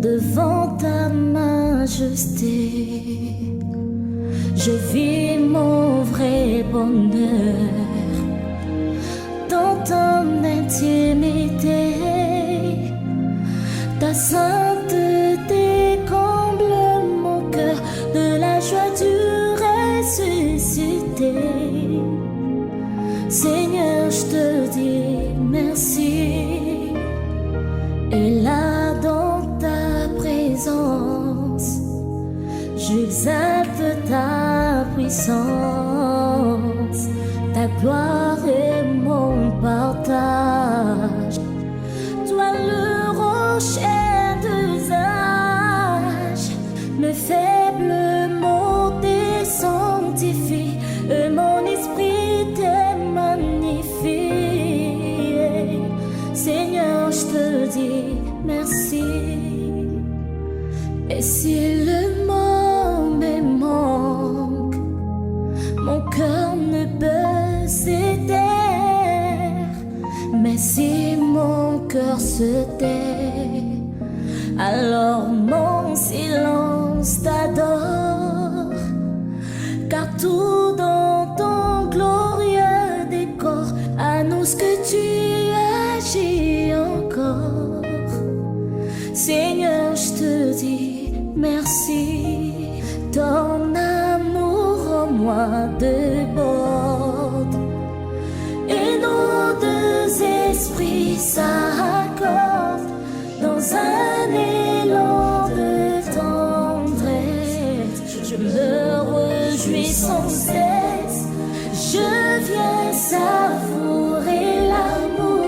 Devant ta majesté, je vis mon vrai bonheur dans ton intimité. Ta sainteté comble mon cœur de la joie du ressuscité. Seigneur, je te dis merci. Et là dans ta présence, j'exalte ta puissance. Ta gloire est mon partage. Toi le rocher d'usage, mes faibles mots te sanctifient, et mon esprit te magnifie. Seigneur, je te dis merci. Et si le mot me manque, mon cœur ne peut se taire. Mais si mon cœur se tait, alors mon silence t'adore. Car tout dans ton glorieux décor annonce que tu agis encore. Seigneur, je te dis merci. Ton amour en moi déborde, et nos deux esprits s'accordent dans un élan de tendresse. Je me réjouis sans cesse, je viens savourer l'amour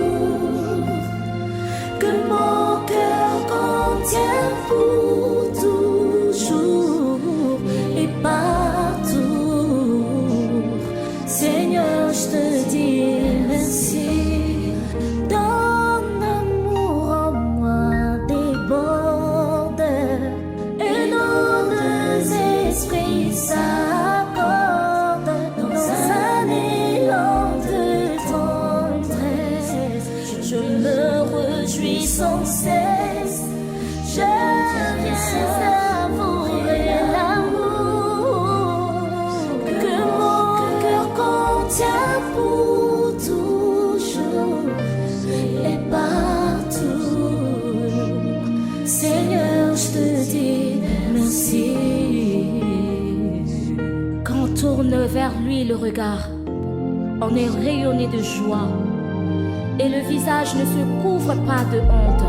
que mon cœur contient pour toujours et partout. Seigneur, je te dis merci. Ton amour en moi déborde, et nos deux esprits s'accordent dans un élan de tendresse. Je me réjouis sans cesse, je viens savourer l'amour que mon cœur contient pour toujours et partout. Seigneur, je te dis merci. Quand on tourne vers lui le regard, on est rayonné de joie, et le visage ne se couvre pas de honte.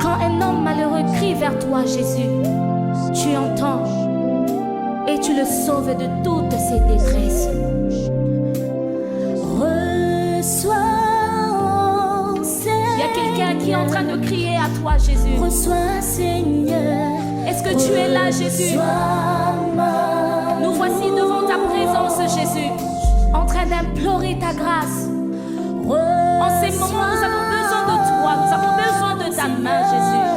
Quand un homme malheureux crie vers toi, Jésus, tu entends et tu le sauves de toutes ses détresses. Reçois, Seigneur. Il y a quelqu'un qui est en train de crier à toi, Jésus. Reçois, Seigneur. Est-ce que tu es là, Jésus? Nous voici devant ta présence, Jésus, en train d'implorer ta grâce. En ces moments, nous avons besoin de toi, nous avons besoin de ta main, Jésus.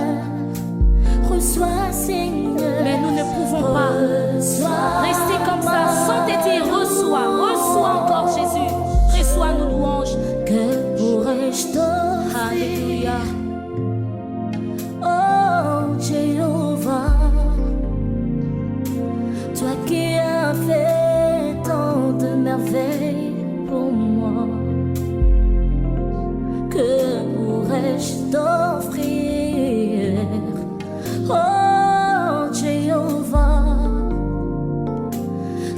Reçois, Seigneur. Mais nous ne pouvons pas rester comme ça sans te dire reçois, reçois encore, Jésus. Reçois nos louanges. Que pourrais-je t'offrir? Alléluia. Oh Jéhovah, toi qui as fait tant de merveilles pour moi, que pourrais-je t'offrir? Oh Jéhovah,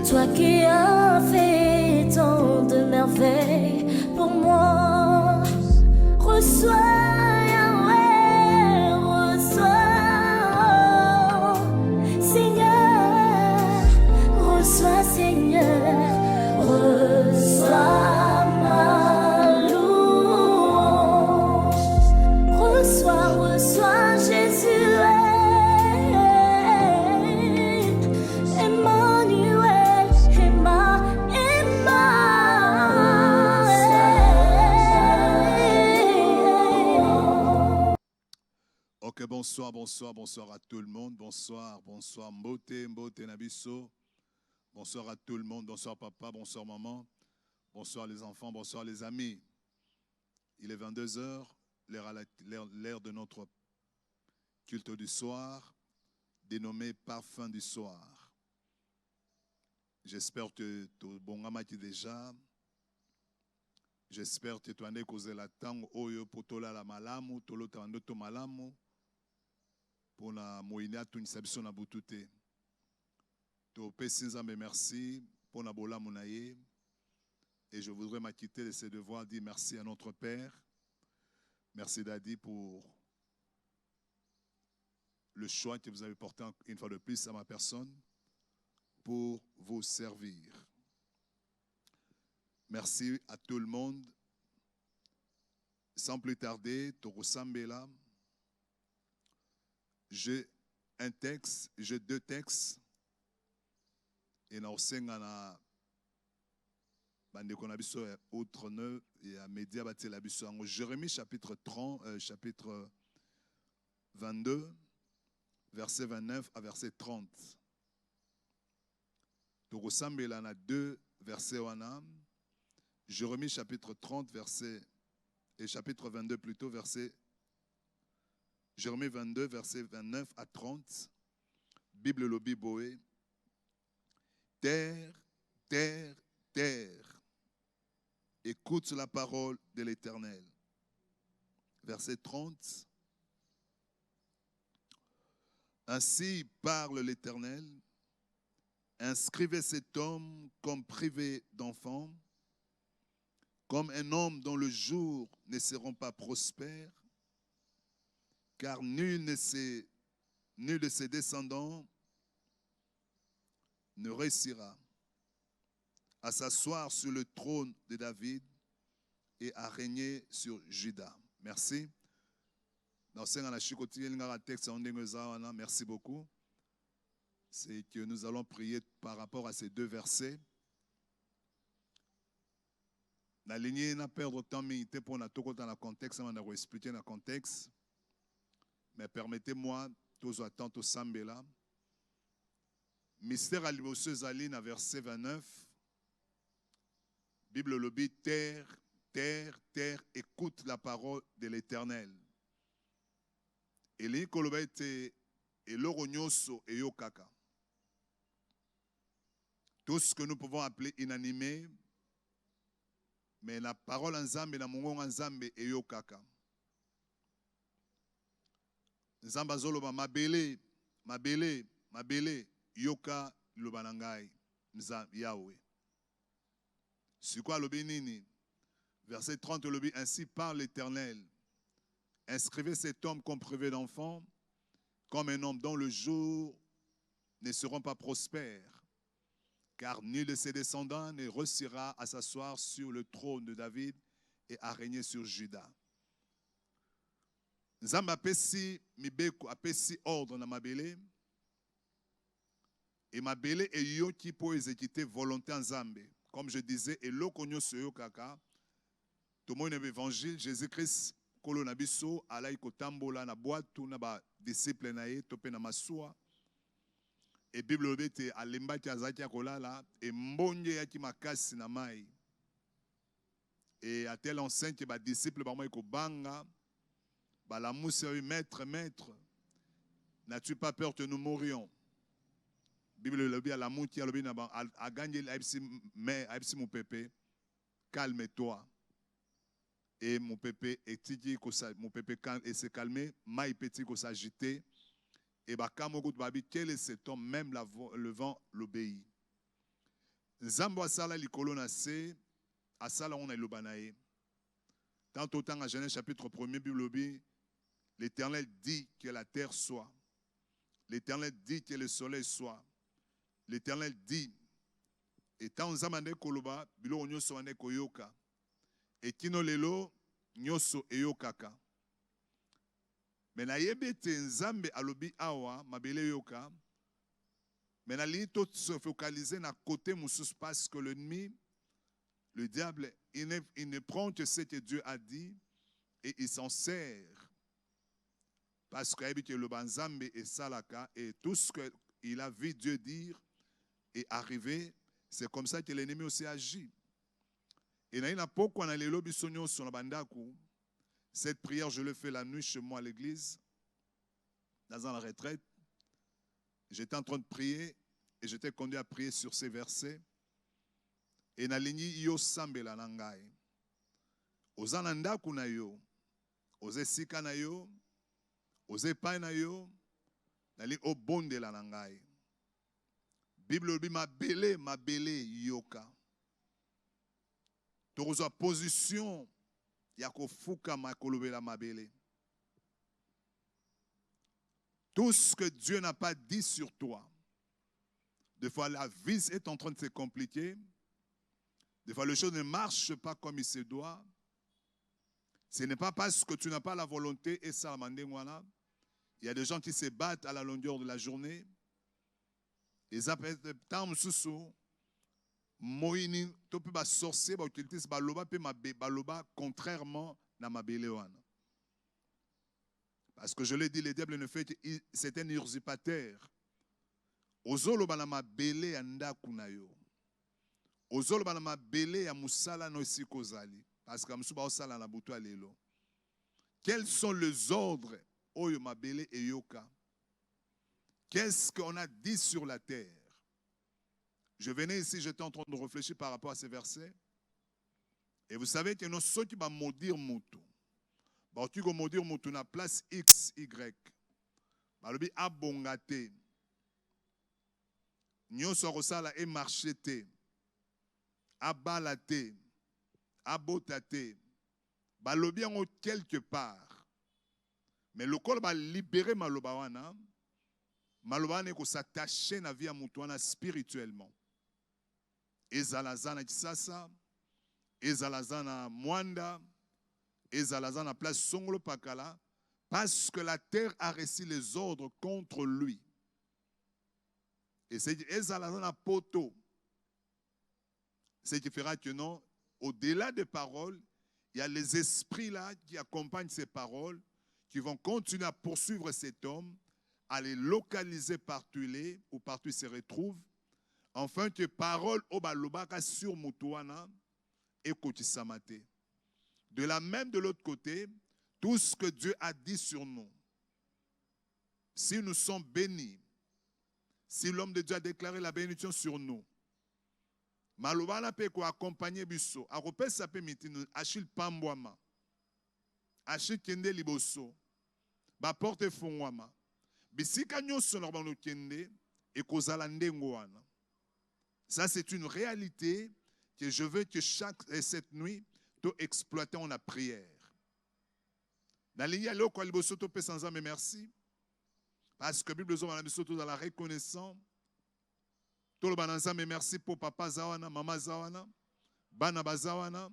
toi qui as fait tant de merveilles pour moi, reçois. Yahweh, reçois, Seigneur, reçois, Seigneur, reçois ma louange. Reçois Jésus, Emmanuel, Ok, bonsoir, bonsoir, bonsoir à tout le monde. Bonsoir, bonsoir, Mbote Nabiso. Bonsoir à tout le monde. Bonsoir papa, bonsoir maman. Bonsoir les enfants, bonsoir les amis. Il est 22h. l'heure de notre culte du soir, dénommé Parfum du soir. J'espère que tu es bon déjà. J'espère que tu as causé la tang oyo potola la malamu, tolo tando to malamu, pour la moïna tout une na butute. To pesinzambe merci pour la bola munaye. Et je voudrais m'acquitter de ces devoirs, dire merci à notre Père. Merci Daddy pour le choix que vous avez porté une fois de plus à ma personne pour vous servir. Merci à tout le monde. Sans plus tarder, Toro Sambela, j'ai deux textes. Et nous avons outre neuf et à média Jérémie chapitre 22, verset 29 à verset 30. Toro Sambela na deux versets wana. Jérémie chapitre 30 verset et chapitre 22 plutôt verset Jérémie 22 verset 29 à 30. Bible lobi boé. Terre, terre, terre, écoute la parole de l'Éternel. Verset 30. Ainsi parle l'Éternel. Inscrivez cet homme comme privé d'enfants, comme un homme dont le jour ne seront pas prospères, car nul de ses descendants ne réussira à s'asseoir sur le trône de David et à régner sur Juda. Merci. Merci beaucoup. C'est que nous allons prier par rapport à ces deux versets. La lignée n'a pas perdre temps milité pour dans le contexte, on a expliqué le contexte. Mais permettez-moi, tous attendre au Sambela. Mystère à l'immoseuse Aline, verset 29. Bible lobby, terre, terre, terre, écoute la parole de l'Éternel. Et l'Ikoloba était et l'Oronyoso et Yokaka. Tout ce que nous pouvons appeler inanimé, mais la parole en Zambe, la mongon en Zambe et Yokaka. Nzamba zoloba mabele, mabele, mabele, yoka lobanangai, Nzam Yahweh. C'est quoi lobi nini? Verset 30 lobi, ainsi parle l'Éternel. Inscrivez cet homme comme privé d'enfant, comme un homme dont le jour ne seront pas prospères, car nul de ses descendants ne réussira à s'asseoir sur le trône de David et à régner sur Juda. Nzamba apesi mibeko apesi ordre na mabele et mabele et yoki pour exécuter volonté en Nzambe. Comme je disais, et lokonyo soyo kaka, tout le monde évangile, Jésus-Christ kolo na biso alai kotambola na boatu na ba disciple na ye tope na masua. Et Bible obete alembaki azaki akolala et mbonye yaki makasi na mai. Et à tel enseigne que ba disciple ba moi ko banga la mousse, maître, maître, n'as-tu pas peur que nous mourions? Bible le dit à la mouche, a gagné mon pépé, calme-toi. Et mon pépé mon pépé et s'est calmé, maï petit qu'on s'agiter. Et quel est cet homme, même le vent l'obéit. Zambo asala likolo na se, asala on a l'obanae. Tant autant à Genèse chapitre 1er, Bible l'Éternel dit que la terre soit. L'Éternel dit que le soleil soit. L'Éternel dit. Et tant zamane koloba, bilo nyoso ane koyoka. Et kino lelo nyoso eyokaka. Mais na yebete nzambe alobi awa mabele yoka. Mais na li tout se focaliser na côté moussous parce que l'ennemi, le diable, il ne prend que ce que Dieu a dit et il s'en sert. Parce que le banzambe et salaka et tout ce qu'il a vu Dieu dire est arrivé, c'est comme ça que l'ennemi aussi agit. Et il y a pourquoi on a les lobby sonyo sur la bandaku. Cette prière, je l'ai fait la nuit chez moi à l'église, dans la retraite. J'étais en train de prier et j'étais conduit à prier sur ces versets. Et na lingi yo sambela na ngai. Oza na ndaku na yo, oza esika na yo, oza epai na yo, na lingi obondela na ngai. Bible lobi mabele yoka. Tokozwa position ya kofukama kolobela mabele. Tout ce que Dieu n'a pas dit sur toi, des fois la vie est en train de se compliquer, des fois les choses ne marchent pas comme il se doit. Ce n'est pas parce que tu n'as pas la volonté et ça il y a des gens qui se battent à la longueur de la journée. Ils appellent tant sous moini to pe ba sorcier ba utiliser ba loba pe baloba contrairement na mabele wana. Parce que je l'ai dit, le diable ne fait que c'est un usurpateur. Ozolo ba na mabele ya ndaku na yo. Ozolo ba na mabele ya musala no sikozali parce que musu ba osala na butu alelo. Quels sont les ordres oyo mabele e yoka? Qu'est-ce qu'on a dit sur la terre? Je venais ici, j'étais en train de réfléchir par rapport à ces versets. Et vous savez qu'il y a ceux qui vont maudire Moutou. Tu vas maudire Moutou na place X, Y. Balobi abongate. Nyon sorosala e marchete. Abalate. Abotate. Balobi en quelque part. Mais le col va libérer maloba wana. Maloba wana ko s'attacher na vie à Moutou wana spirituellement. Ezalazana kisasa, ezalazana mwanda, ezalazana place songolo pakala, parce que la terre a reçu les ordres contre lui. Et c'est ezalazana poto. Ce qui fera que non, au-delà des paroles, il y a les esprits là qui accompagnent ces paroles, qui vont continuer à poursuivre cet homme, à les localiser partout où partout il se retrouve. Enfin, que parole au balobaka sur Moutouana et Kotisamate. De la même de l'autre côté, tout ce que Dieu a dit sur nous, si nous sommes bénis, si l'homme de Dieu a déclaré la bénédiction sur nous, Malobana peut accompagner Bisso, a repère sa pémitine, Achille Pambouama, Achille Kende Liboso, ba porte Fongwama, Bissika Nyoso Norbano Kende et Kozalande Ngouana. Ça, c'est une réalité que je veux que cette nuit, tu exploites en la prière. Dans l'Ignal, merci. Parce que la Bible est dans la reconnaissance. Tout le monde merci pour papa Zawana, maman Zawana, bana Bazawana.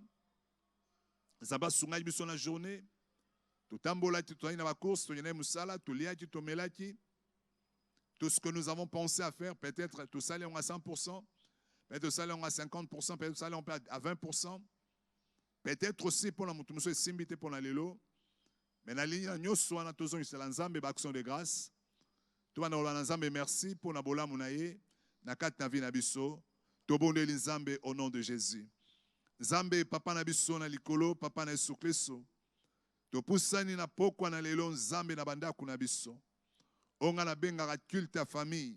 Zaba Sungai Bisson la journée. Tout tambola, tu as une course, tu as une musala, tu lia, tu tomelaki. Tout ce que nous avons pensé à faire, peut-être tout ça, on a 100%. Peut-être ça, on a 50%, peut-être ça, on peut à 20%. Peut-être aussi pour la moutoumousso et simbité pour la lelo. Mais la ligne, nous sommes tous en Nzambe, action de grâce. Tout le monde Nzambe, merci pour la bola mounaye. Nakat navi nabiso. Tobonde Nzambe au nom de Jésus. Nzambe, papa nabiso na likolo, papa na Yesu-Kristo. Topusani na pokwa na lelo Nzambe na bandaku nabiso. Onga na benga culte à famille.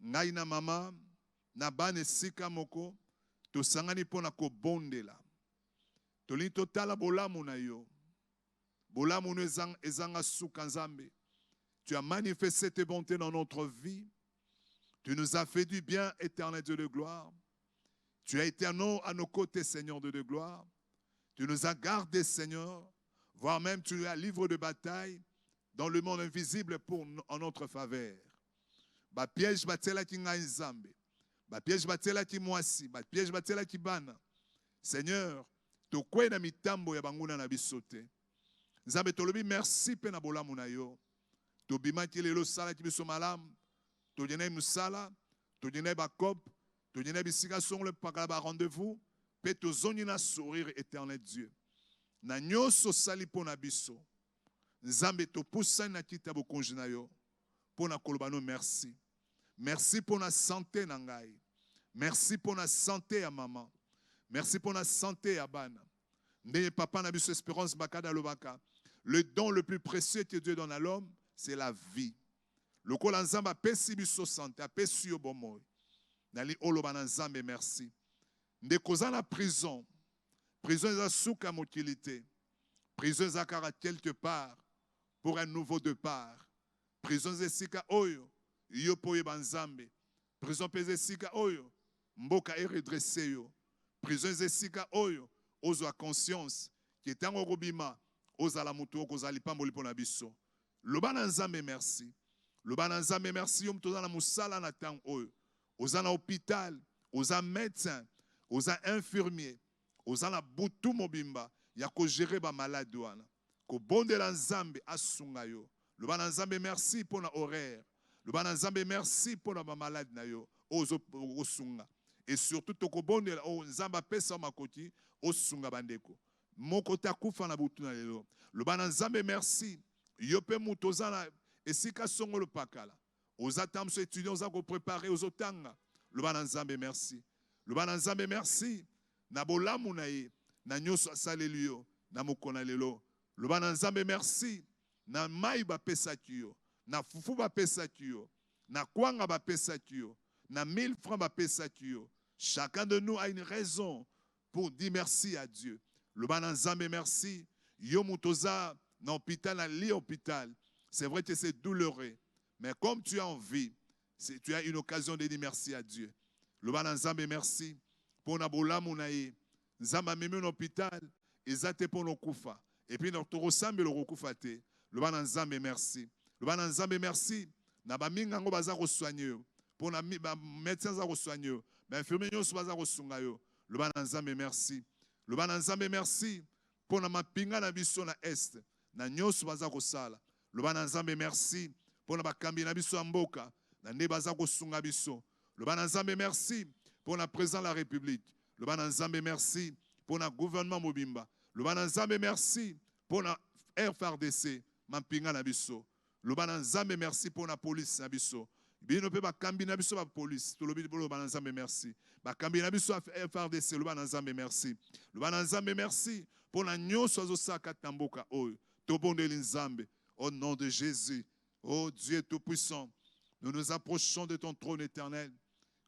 Ngai na mama. Na bane sika moko to sangani pona ko bondela toli totala bolamu na yo bolamu no ezanga suka Nzambe. Tu as manifesté tes bontés dans notre vie. Tu nous as fait du bien, éternel Dieu de gloire. Tu as été à nos côtés, Seigneur Dieu de gloire. Tu nous as gardés, Seigneur, voire même tu as livré de bataille dans le monde invisible en notre faveur. Ba piège batela ki ngai Nzambe. Ba piège batela ki mwasi, ba piège batela ki bana. Seigneur, to kwena mitambo ya banguna na bisote. Nzambe tolobi merci pe na bolamu na yo. To bimaki lelo sala ki biso malamu. To djenay musala, to djenay bakop, to djenay bisika songole pakala ba rendez-vous, pe to zoni na sourire éternel Dieu. Na nyoso sali po na biso. Nzambe to poussa na kita bo konji na yo. Po na kolobano merci. Merci pour la santé nangai. Merci pour la santé à maman. Merci pour la santé à bana. Ndenge papa na biso espérance bakada lobaka. Le don le plus précieux que Dieu donne à l'homme, c'est la vie. Le kola nzamba pesi biso santé, apesi yo bomoi. Nali oloba na nzambe merci. Ndekoza na prison. Prison eza suka mokilité. Prison eza kara quelque part pour un nouveau départ. Prison eza sika oyo yo po yeba nzambe. Prison peze sika oyo mboka e redressé yo. Prison eza sika oyo ozwa conscience ki etango robima ozala mutu okozali pamboli pona biso. Loba na nzambe merci. Loba na nzambe merci yo mtoza na musala na tang oyo. Oza na hôpital, oza médecin, oza infirmier, oza na butu mobimba ya ko gérer ba malade wana. Ko bondela nzambe asunga yo. Loba na nzambe merci pona horaire. Loba na nzambe merci pona ba malade na yo ozo osunga. Et surtout toko bondela o nzamba pesa makoti osunga bandeko. Moko takufa na butu na lelo. Loba na nzambe merci. Yo pe mutu oza na esika songolo pakala. Oza tamso étudiants oza ko préparer ozo tanga. Loba na nzambe merci. Loba na nzambe merci. Na bolamu na ye na nyoso asaleli yo na mokona lelo. Loba na nzambe merci. Na mai ba pesa yo. Na fufu ba pesa yo. Na kwanga ba pesa yo. Na 1000 francs ba pesa yo. Chacun de nous a une raison pour dire merci à Dieu. Loba na nzambe merci. Yo mutoza na hôpital na lit hôpital. C'est vrai que c'est douloureux. Mais comme tu as envie, tu as une occasion de dire merci à Dieu. Loba na nzambe merci. Pour na bolamu na ye. Nzamba meme na hôpital. Ezate pour no kufa. Et puis notre rosambe le rokufa te. Loba na nzambe merci. Loba na nzambe merci. Na ba minga ngo baza ko soigner yo. Pour na ba médecin za ko soigner yo. Ba infirmier nyonso baza ko sunga yo. Loba na nzambe merci. Loba na nzambe merci. Pour na mapinga na biso na est. Na nyonso baza ko sala. Loba na nzambe merci. Pour na bakambi na biso mboka. Na nde baza ko sunga biso. Loba na nzambe merci. Pour na président de la République. Loba na nzambe merci. Pour na gouvernement mobimba. Loba na nzambe merci. Pour na FRDC. Mampinga na biso. Loba na nzambe merci pour na police na biso. Bino pe bakambi na biso ba police. To lobi loba na nzambe merci. Bakambi na biso FRDC. Loba na nzambe merci. Loba na nzambe merci. Pour na nyonso azosaka tamboka oyo. To bondeli nzambe. Au nom de Jésus. Oh Dieu Tout-Puissant. Nous nous approchons de ton trône éternel.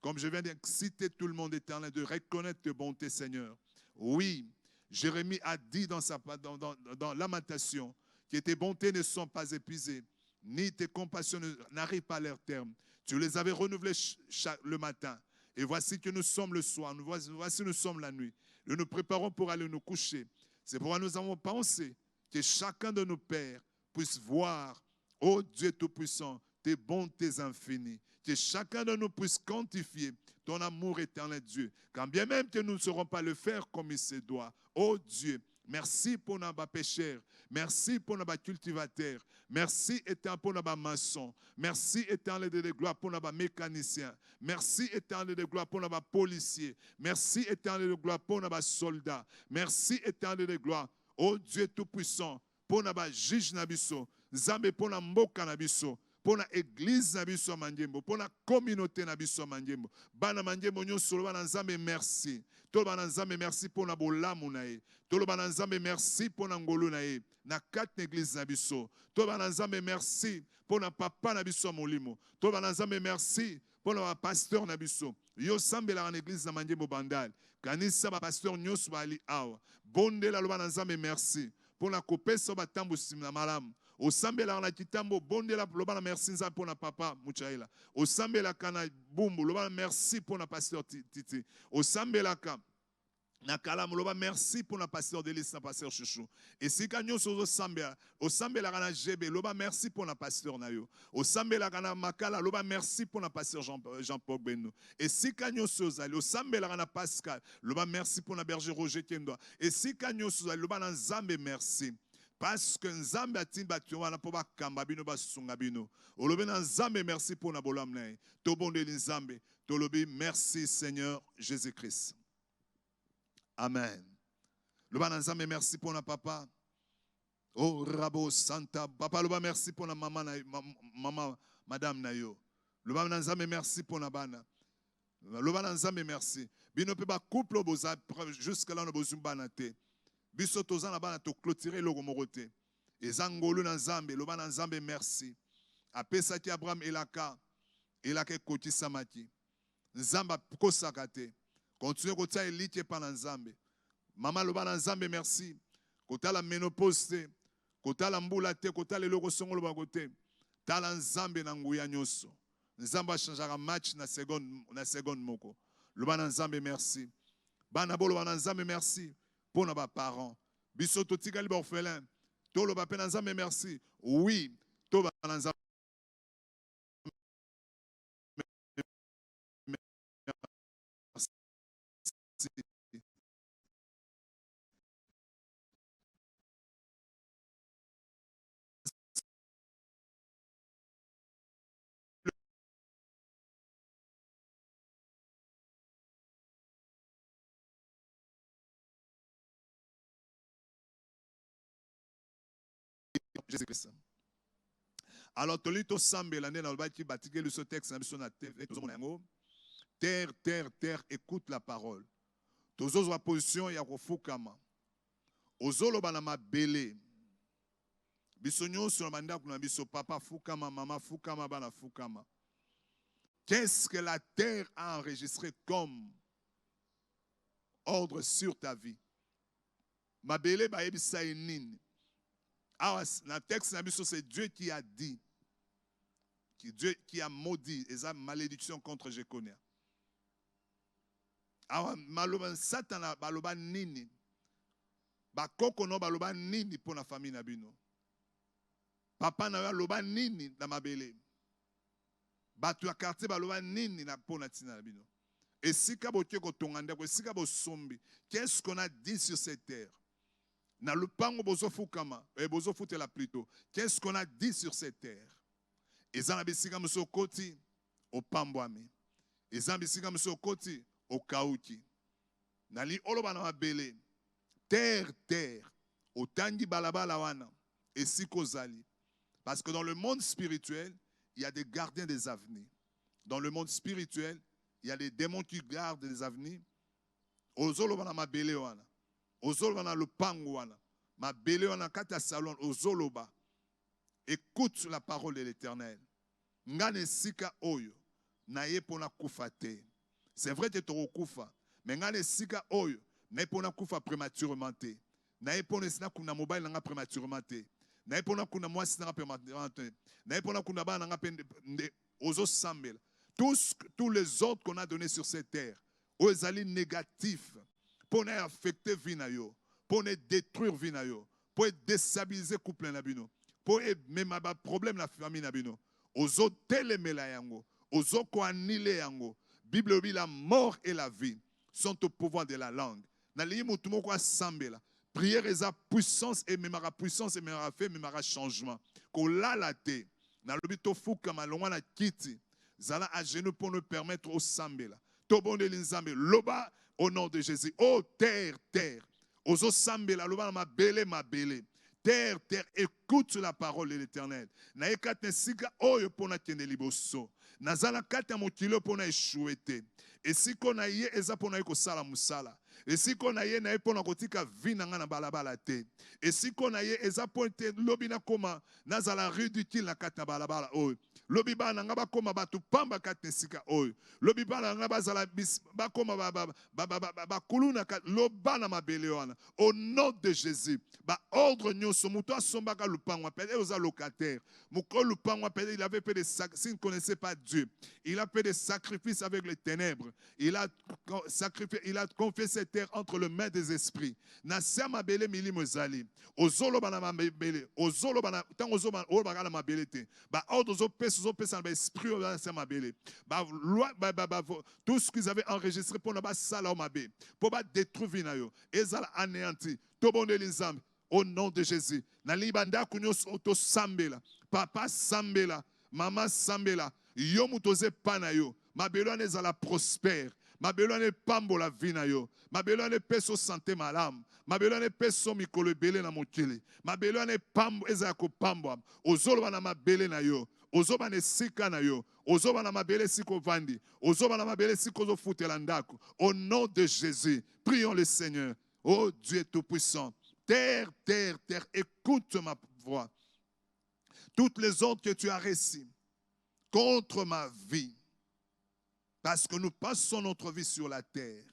Comme je viens d'exciter tout le monde éternel, de reconnaître tes bontés, Seigneur. Oui, Jérémie a dit dans Lamentation que tes bontés ne sont pas épuisées, ni tes compassions n'arrivent pas à leur terme. Tu les avais renouvelées le matin. Et voici que nous sommes le soir, voici nous sommes la nuit. Nous nous préparons pour aller nous coucher. C'est pourquoi nous avons pensé que chacun de nos pères puisse voir, ô Dieu Tout-Puissant, tes bontés infinies. Que chacun de nous puisse quantifier ton amour éternel, Dieu. Quand bien même que nous ne saurons pas le faire comme il se doit. Oh Dieu, merci pour nos pécheurs. Merci pour nos cultivateurs. Merci éternel pour nos maçons. Merci éternel de gloire pour nos mécaniciens. Merci éternel de gloire pour nos policiers. Merci éternel de gloire pour nos soldats. Merci éternel de gloire, oh Dieu Tout-Puissant, pour nos juges nabiso. Zambe pour nos mboka nabiso. Pour l'église nabiso manjembo, pour la communauté nabiso manjembo. Bana manjembo nyonso bana nzambe merci. Tolo bana nzambe merci pour na bolamu na ye. Tolo bana nzambe merci pour na ngolo na ye. Na quatre églises nabiso. Tolo bana nzambe merci pour na papa nabiso molimo. Tolo bana nzambe merci pour na pasteur nabiso. Yo sambela na église na manjembo bandal. Kanisa ba pasteur nyonso bali awa. Bondela lo bana nzambe merci pour na kopesa ba tambo simna malamu. Au sambela na kitambo bondela lobana merci nza pour na papa muchaila. Au sambela kana bumbu lobana merci pour na pasteur Titi. Au sambela ka na kalamu loba merci pour na pasteur Delis na pasteur Chouchou. Et si kanyo so sambela au sambela kana GB loba merci pour na pasteur nayo. Au sambela kana makala loba merci pour na pasteur Jean-Paul Beno. Et si kanyo so zali au sambela kana Pascal loba merci pour na berger Roger Kendo. Et si kanyo so zali loba na Nzambe merci. Parce que Nzambe atimba tuwana po bakamba bino basunga bino. Olobi na Nzambe merci pour na bolam na. To bondeli Nzambe. To lobi merci Seigneur Jésus-Christ. Amen. Loba na Nzambe merci pour na papa. Oh Rabo Santa. Papa loba merci pour na maman na maman madame na yo. Loba na Nzambe merci pour na bana. Loba na Nzambe merci. Bino pe ba couple boza jusque là na bozumba na te. Biso toza na bana to clôturer loko morote. Ezangolo na Nzambe, loba na Nzambe merci. Apesaki Abraham elaka koti samaki. Nzamba kosaka te. Continue kotia elike pa na Nzambe. Mama loba na Nzambe merci. Kotala ménopause te, kotala mbula te, kotala eloko songolo bakote. Tala Nzambe na nguya nyoso. Nzamba changeara match na seconde moko. Loba na Nzambe merci. Bana bolo na Nzambe merci pour nos parents. Biso to tikali ba orphelin. To loba pe na Nzambe merci. Oui, to ba na Nzambe Jésus-Christ. Alors, tolito sambe l'année dans le bâti bâti le texte na terre, terre, terre, écoute la parole. Tozo wa position ya kofukama. Ozolo bana mabele. Bisonyo sur manda kuna biso papa fukama, maman fukama, bana fukama. Qu'est-ce que la terre a enregistré comme ordre sur ta vie? Mabele ba yebisa nini? Ah, dans le texte, c'est Dieu qui a dit, Dieu qui a maudit, et ça, malédiction contre Jéconia. Ah, maloba Satan baloba nini, bakoko no baloba nini pour la famille nabino. Papa na baloba nini na mabele. Batu ya quartier baloba nini na pour na tina nabino. Et si kabo tieko tongande ko si kabo sombi, qu'est-ce qu'on a dit sur cette terre? Na lupango bozo fukama, bozo futela plutôt. Qu'est-ce qu'on a dit sur cette terre? Ezana bisika muso koti o pambwami. Ezana bisika muso koti o kauki. Nali oloba na mabele. Terre, terre. O tangi balabala wana. Et sikozali. Parce que dans le monde spirituel, il y a des gardiens des avenirs. Dans le monde spirituel, il y a des démons qui gardent des avenirs. Ozolo na mabele wana. Ozoloba na lupango wana. Mabele wana kata salon ozoloba. Écoute la parole de l'Éternel. Ngane sika oyo na ye pona kufa te. C'est vrai que tu kufa, mais ngane sika oyo na ye pona kufa prématurément te. Na ye pona sina kuna mobile nanga prématurément te. Na ye pona kuna mwasi nanga prématurément te. Na ye pona kuna ba nanga pende ozo sambela. Tous les autres qu'on a donnés sur cette terre, aux alliés négatifs, pour ne affecter vie na yo, pour ne détruire vie na yo, pour déstabiliser couple na bino, pour même un problème la famille na bino. Ozo telemela yango, ozo ko anile yango. Bible dit la mort et la vie sont au pouvoir de la langue. Na li mutumo ko sambela. Prière eza puissance et memara puissance et memara fait memara changement. Ko la la te. Na lobi to fuka malongwa na kiti. Zala à genoux pour nous permettre au sambela. To bonde linzambe loba. Au nom de Jésus. Oh terre, terre. Ozo sambela loba ma bele. Terre, terre, écoute la parole de l'Éternel. Na ekate sika oyo pona kende liboso. Nazala kata mokilo pona échouete. Et si qu'on a yé eza pona yeko sala musala. Et si qu'on a yé na pona kotika vinanga na balabala te. Et si qu'on a yé eza pointe lobina koma nazala ridicule na kata balabala oyo. Lobi bana nga bakoma batu pamba kate sika oyo. Lobi bana nga bazala bakoma bakuluna lobana mabele wana. Au nom de Jésus. Ba ordre nyoso muto asombaka lupango pede oza locataire. Muko lupango pede il avait fait des sacrifices, s'il ne connaissait pas Dieu. Il a fait des sacrifices avec les ténèbres. Il a sacrifié, il a confié cette terre entre les mains des esprits. Na sema bele milimo zali. Ozolo bana mabele, ozolo bana tant ozolo bana mabele te. Ba ordre zo pesa ba esprit bana sema bele. Ba loi tout ce qu'ils avaient enregistré pour na ba sala mabe. Pour ba détruire vinayo. Ezala anéanti. Tobonde linzambe. Au nom de Jésus. Nalibanda kunyo auto sambela. Papa sambela. Maman sambela. Yo mutoze panayo. Mabelone zala prospère. Mabelone pambo la vinayo. Mabelone peso santé malam. Mabelone peso mikolo bele na mokili. Mabelone pambo ezako pambo. Ozolo na mabele na yo. Ozoba ne sika na yo. Ozoba na mabele siko vandi. Ozoba na mabele siko zo futela ndako. Au nom de Jésus. Prions le Seigneur. Oh Dieu tout-puissant. terre, terre, terre, écoute ma voix. Toutes les ordres que tu as reçus contre ma vie, parce que nous passons notre vie sur la terre.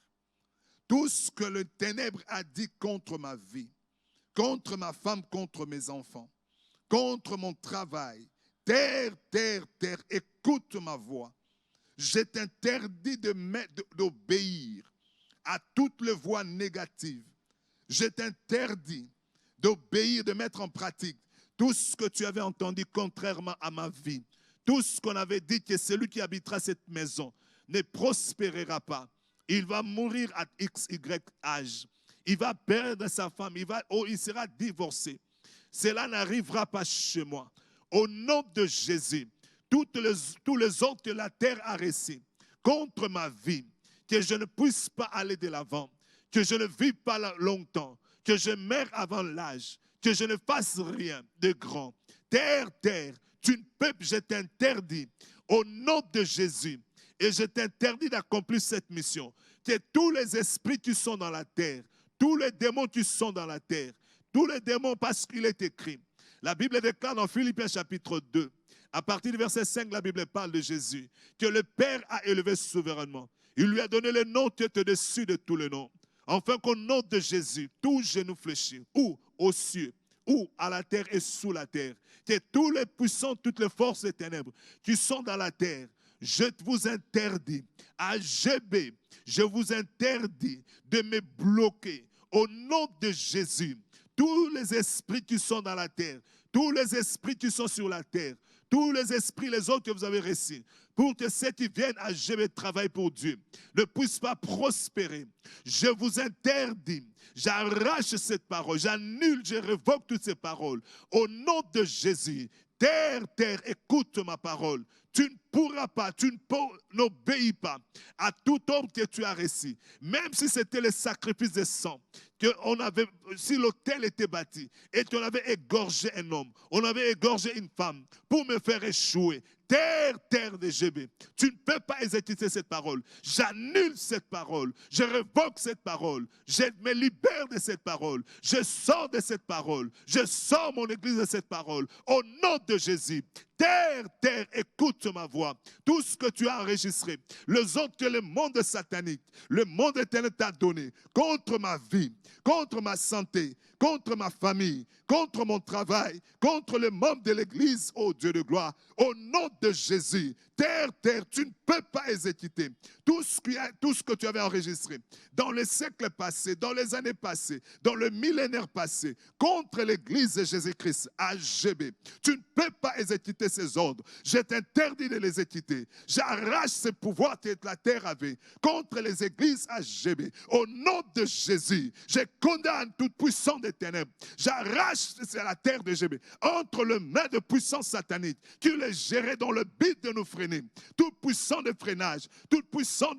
Tout ce que le ténèbre a dit contre ma vie, contre ma femme, contre mes enfants, contre mon travail, terre, terre, terre, écoute ma voix. Je t'interdis d'obéir à toutes les voix négatives. Je t'interdis d'obéir, de mettre en pratique tout ce que tu avais entendu contrairement à ma vie. Tout ce qu'on avait dit que celui qui habitera cette maison ne prospérera pas. Il va mourir à XY âge. Il va perdre sa femme. Il sera divorcé. Cela n'arrivera pas chez moi. Au nom de Jésus, tous les ordres que la terre a reçus contre ma vie, que je ne puisse pas aller de l'avant, que je ne vive pas longtemps, que je meure avant l'âge, que je ne fasse rien de grand. Terre, terre, tu ne peux, je t'interdis, au nom de Jésus, et je t'interdis d'accomplir cette mission, que tous les esprits qui sont dans la terre, tous les démons qui sont dans la terre, tous les démons, parce qu'il est écrit. La Bible déclare dans Philippiens chapitre 2, à partir du verset 5, la Bible parle de Jésus, que le Père a élevé souverainement. Il lui a donné le nom qui est au-dessus de tous les noms. Enfin qu'au nom de Jésus, tout genou fléchit, ou aux cieux, ou à la terre et sous la terre, que tous les puissants, toutes les forces des ténèbres qui sont dans la terre, je vous interdis, à GB, je vous interdis de me bloquer. Au nom de Jésus, tous les esprits qui sont dans la terre, tous les esprits qui sont sur la terre, tous les esprits, les autres que vous avez reçus, pour que ceux qui viennent à GB travailler pour Dieu ne puissent pas prospérer. Je vous interdis, j'arrache cette parole, j'annule, je révoque toutes ces paroles. Au nom de Jésus, terre, terre, écoute ma parole. Tu ne pourras pas, tu n'obéis pas à tout ordre que tu as reçu. Même si c'était le sacrifice de sang, si l'autel était bâti et qu'on avait égorgé un homme, on avait égorgé une femme pour me faire échouer. Terre, terre de GB, tu ne peux pas exécuter cette parole. J'annule cette parole. Je révoque cette parole. Je me libère de cette parole. Je sors de cette parole. Je sors mon église de cette parole. Au nom de Jésus. Terre, terre, écoute ma voix. Tout ce que tu as enregistré, les autres que le monde satanique, le monde éternel t'a donné contre ma vie, contre ma santé, contre ma famille, contre mon travail, contre les membres de l'église, ô Dieu de gloire, au nom de Jésus. Terre, terre, tu ne peux pas exécuter tout ce que tu avais enregistré dans les siècles passés, dans les années passées, dans le millénaire passé, contre l'église de Jésus-Christ, à GB. Tu ne peux pas exécuter ces ordres. Je t'interdis de les exécuter. J'arrache ce pouvoir que la terre avait contre les églises à GB. Au nom de Jésus, je condamne toute puissance des ténèbres. J'arrache la terre de GB entre les mains de puissance satanique qui les gérait dans le but de nous freiner. Tout puissant de freinage, tout puissant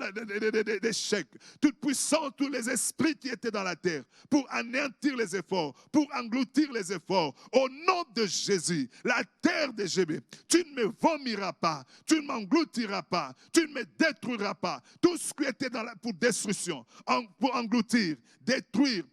d'échec, tout puissant, tous les esprits qui étaient dans la terre pour anéantir les efforts, pour engloutir les efforts. Au nom de Jésus, la terre de GB, tu ne me vomiras pas, tu ne m'engloutiras pas, tu ne me détruiras pas. Tout ce qui était pour destruction, pour engloutir, détruire.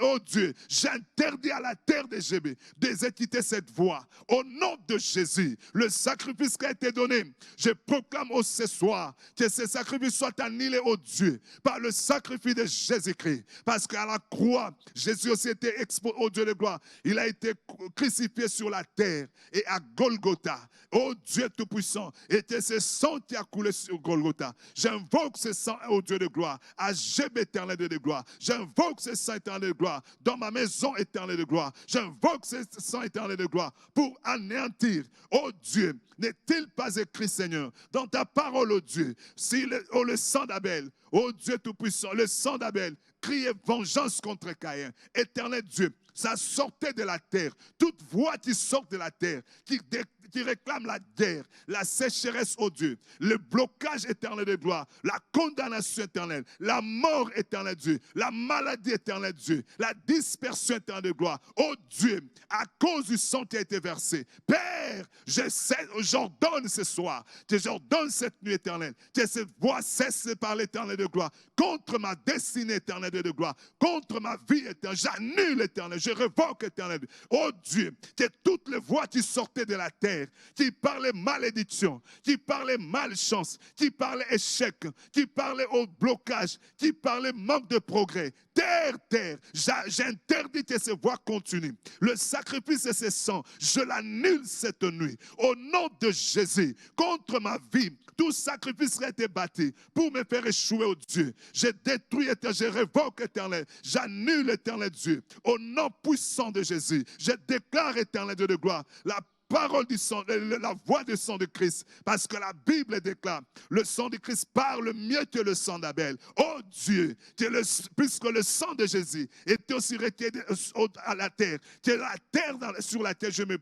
Oh Dieu, j'interdis à la terre de GB d'exécuter cette voie. Au nom de Jésus, le sacrifice qui a été donné, je proclame ce soir que ce sacrifice soit annulé, oh Dieu, par le sacrifice de Jésus-Christ. Parce qu'à la croix, Jésus aussi était exposé, oh Dieu de gloire, il a été crucifié sur la terre et à Golgotha. Oh Dieu Tout-Puissant, et c'est ce sang qui a coulé sur Golgotha. J'invoque ce sang, oh Dieu de gloire, à GB éternel de gloire. J'invoque ce sang éternel de gloire dans ma maison éternelle de gloire. J'invoque ce sang éternel de gloire pour anéantir. Oh Dieu, n'est-il pas écrit, Seigneur, dans ta parole, oh Dieu, si le sang d'Abel, oh Dieu Tout-Puissant, le sang d'Abel criait vengeance contre Caïn. Éternel Dieu, ça sortait de la terre. Toute voix qui sort de la terre, qui réclame la guerre, la sécheresse, oh Dieu, le blocage éternel de gloire, la condamnation éternelle, la mort éternelle Dieu, la maladie éternelle Dieu, la dispersion éternelle de gloire, oh Dieu, à cause du sang qui a été versé. Père, j'ordonne ce soir, que j'ordonne cette nuit éternelle, que cette voix cesse par l'éternel de gloire, contre ma destinée éternelle de gloire, contre ma vie éternelle. J'annule l'éternel, je révoque, éternel Dieu. Oh Dieu, que toutes les voix qui sortaient de la terre, qui parlaient malédiction, qui parlaient malchance, qui parlaient échec, qui parlaient au blocage, qui parlaient manque de progrès. Terre, j'interdis que ces voix continuent. Le sacrifice et ses sangs, je l'annule cette nuit. Au nom de Jésus, contre ma vie, tout sacrifice serait été bâti pour me faire échouer, au Dieu. Je détruis, je révoque, éternel. J'annule, éternel Dieu. Au nom puissant de Jésus, je déclare, éternel Dieu de gloire, la parole du sang, la voix du sang de Christ, parce que la Bible déclare, le sang de Christ parle mieux que le sang d'Abel. Oh Dieu, puisque le sang de Jésus était aussi retiré à la terre, que la terre sur laquelle je me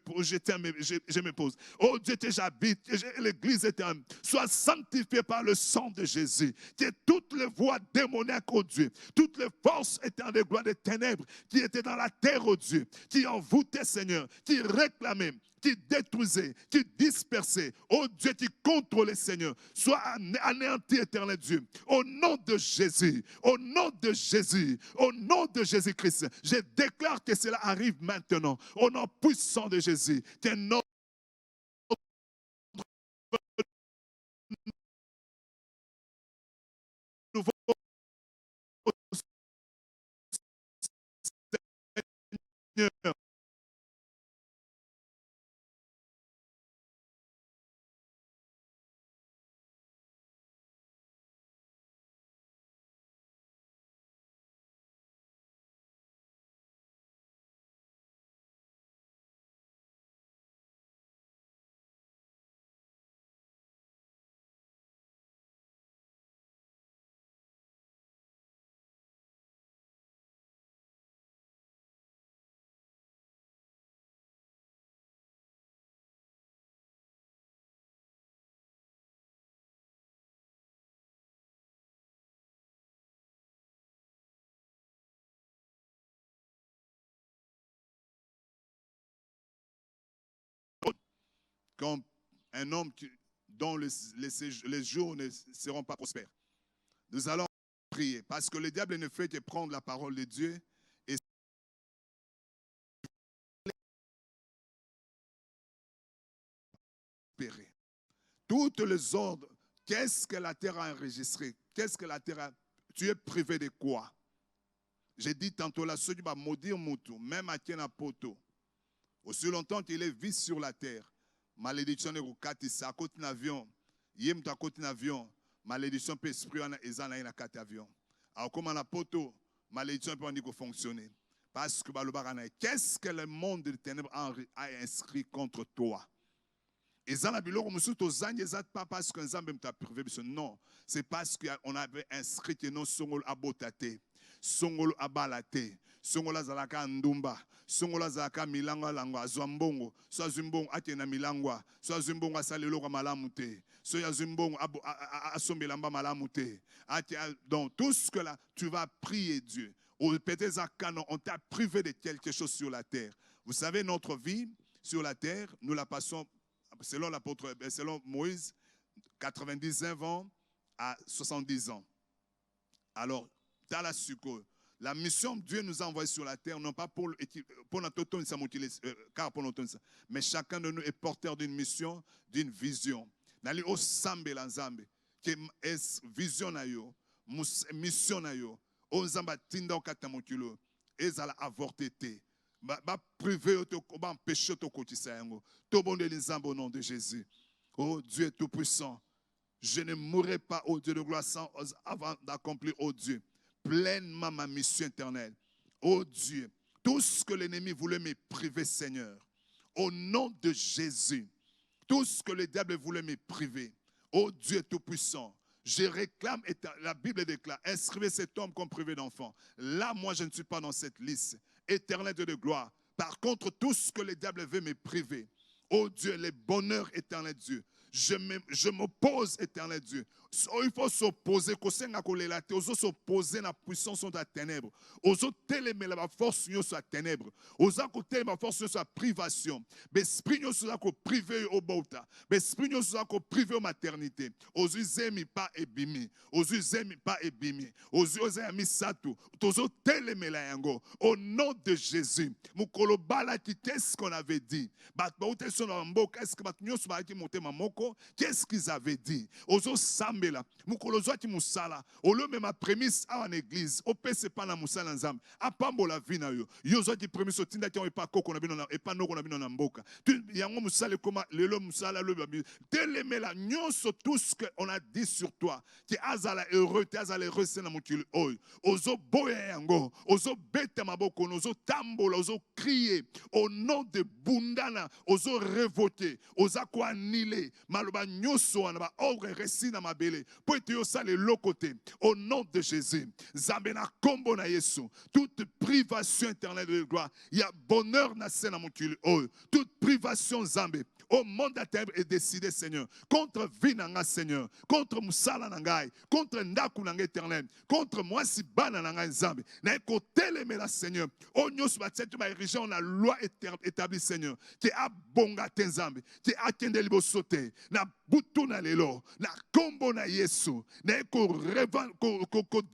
pose. Oh Dieu, que j'habite, que l'église éternelle soit sanctifiée par le sang de Jésus, que toutes les voix démoniaques, oh Dieu, toutes les forces éternelles de gloire des ténèbres qui étaient dans la terre, oh Dieu, qui envoûtaient, Seigneur, qui réclamaient, qui détruisait, qui dispersait, oh Dieu, qui contrôlait, Seigneur, soit anéanti, éternel Dieu, au nom de Jésus, au nom de Jésus, au nom de Jésus-Christ, je déclare que cela arrive maintenant, au nom puissant de Jésus, que notre nouveau Seigneur, comme un homme dont les jours ne seront pas prospères. Nous allons prier, parce que le diable ne fait que prendre la parole de Dieu et espérer. Toutes les ordres, qu'est-ce que la terre a enregistré? Qu'est-ce que la terre a... Tu es privé de quoi? J'ai dit tantôt là, ceux qui vont maudire Moutou, même à Kenapoto, aussi longtemps qu'il est vit sur la terre, malédiction est au katisa, à côté d'un avion, yem à côté d'un avion, malédiction peut esprit en a quatre avions. Alors comme on a poto, malédiction peut en fonctionner. Parce que qu'est-ce que le monde des ténèbres a inscrit contre toi? Et ça, pas parce qu'un zambem t'a privé, non, c'est parce qu'on avait inscrit que non songol abotate, songol abalate, songola zalaka ndumba, songola zalaka milangwa langwa, zwambongo, so zumbongo atena milangwa, so zumbongo asalelo kwa malamute, so ya zumbongo asombelamba malamute. Donc tout ce que là, tu vas prier Dieu. Peut-être on t'a privé de quelque chose sur la terre. Vous savez, notre vie sur la terre, nous la passons selon l'apôtre, selon Moïse, 99 ans à 70 ans. Alors, dans la succo, la mission que Dieu nous a envoyée sur la terre, non pas pour notre car pour notre, mais chacun de nous est porteur d'une mission, d'une vision. Nali au sambe la zambe, que est vision na yo, mission na yo, o zamba tinda katamokilo, ezala avorté. Va priver va empêcher ton quotidien. Tout bon de l'ensemble au nom de Jésus. Oh Dieu tout-puissant, je ne mourrai pas, oh Dieu de gloire, avant d'accomplir, oh Dieu, pleinement ma mission éternelle. Oh Dieu, tout ce que l'ennemi voulait me priver, Seigneur, au nom de Jésus, tout ce que le diable voulait me priver, oh Dieu tout-puissant, je réclame, la Bible déclare, inscrivez cet homme comme privé d'enfant. Là, moi, je ne suis pas dans cette liste. Éternel Dieu de gloire. Par contre, tout ce que le diable veut me priver, oh Dieu, le bonheur éternel Dieu, je m'oppose, éternel Dieu. Il faut s'opposer, s'opposer à la puissance de la ténèbre. Oso télémer la force sur la ténèbre. Oso télémer la force sur la privation. L'esprit sur la privé au bauta. L'esprit sur la privé au maternité. Oso zemi pas ebimi. Oso zemi pas ebimi. Oso zemi satu. Oso télémer la yango. Au nom de Jésus. Mukolo bala qui qu'est-ce qu'on avait dit? Qu'est-ce qu'ils avaient dit? Oso sambela. Mukolo zwati musala. Olo me ma prémisse en église. Opese pa na musala nzambe. Apambo la vie na yo. Yo zwati prémisse otinda ti on pa koko na bino na epa noko na bino na mboka. Tu yango musala koma lelo musala lo babi. Telemela nyonso tout ce qu'on a dit sur toi. Ti azala heureux, ti azala heureux na mukili oyo. Ozo boya yango. Ozo beta maboko, ozo tambola, ozo crier au nom de Bundana, ozo révoquer, ozo ko annulé. Maloba nyonso na ba ordre récit na mabele. Pour être ça les locotés au nom de Jésus. Zambena kombo na Yesu. Toute privation éternelle de gloire. Il y a bonheur na sena mukili oyo. Toute privation zambe. Au monde à terre est décidé, Seigneur, contre Vinanga, Seigneur, contre Moussala Nangai, contre Ndaku Nanga éternel, contre moi si Bana Nanga Nzambe, n'a côté les la Seigneur, au nyos batet ma érigé en la loi établie, Seigneur, qui a bonga tenzambe, qui a kende libo sauté, na butu na lelo, na kombo na Yesu, n'a ko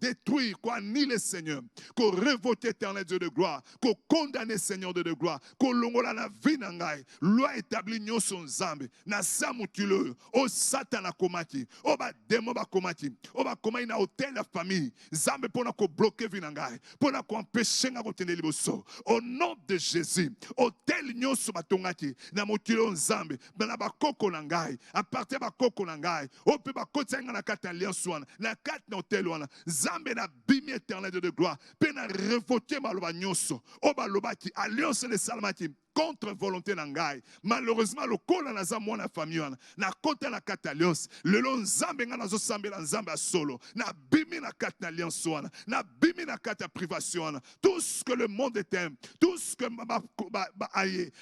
détruire, ko annihiler, Seigneur, ko révoquer éternel Dieu de gloire, ko condamner, Seigneur de gloire, ko longola na Vinangai, loi établie nyos son zambe na samutilo o satana komaki o ba demo ba komaki o ba komai na hôtel la famille zambe pona ko bloquer vinangai pona ko empêcher nga ko tene liboso au nom de Jésus hôtel nyonso batongaki na mutilo zambe na ba koko na ngai à partir ba koko na ngai o pe ba kotenga na kata alliance wana na kata na hôtel wana zambe na bimi éternel de gloire pe na révoquer maloba nyonso o ba lobaki alliance de salmaki contre volonté nangai. Malheureusement, le col na za mwana famille na kota na kata alliance. Le long nzambe nga nazo sambela nzambe solo. Na bimi na kata alliance wana. Na bimi na kata privation. Tout ce que le monde est tout ce que aye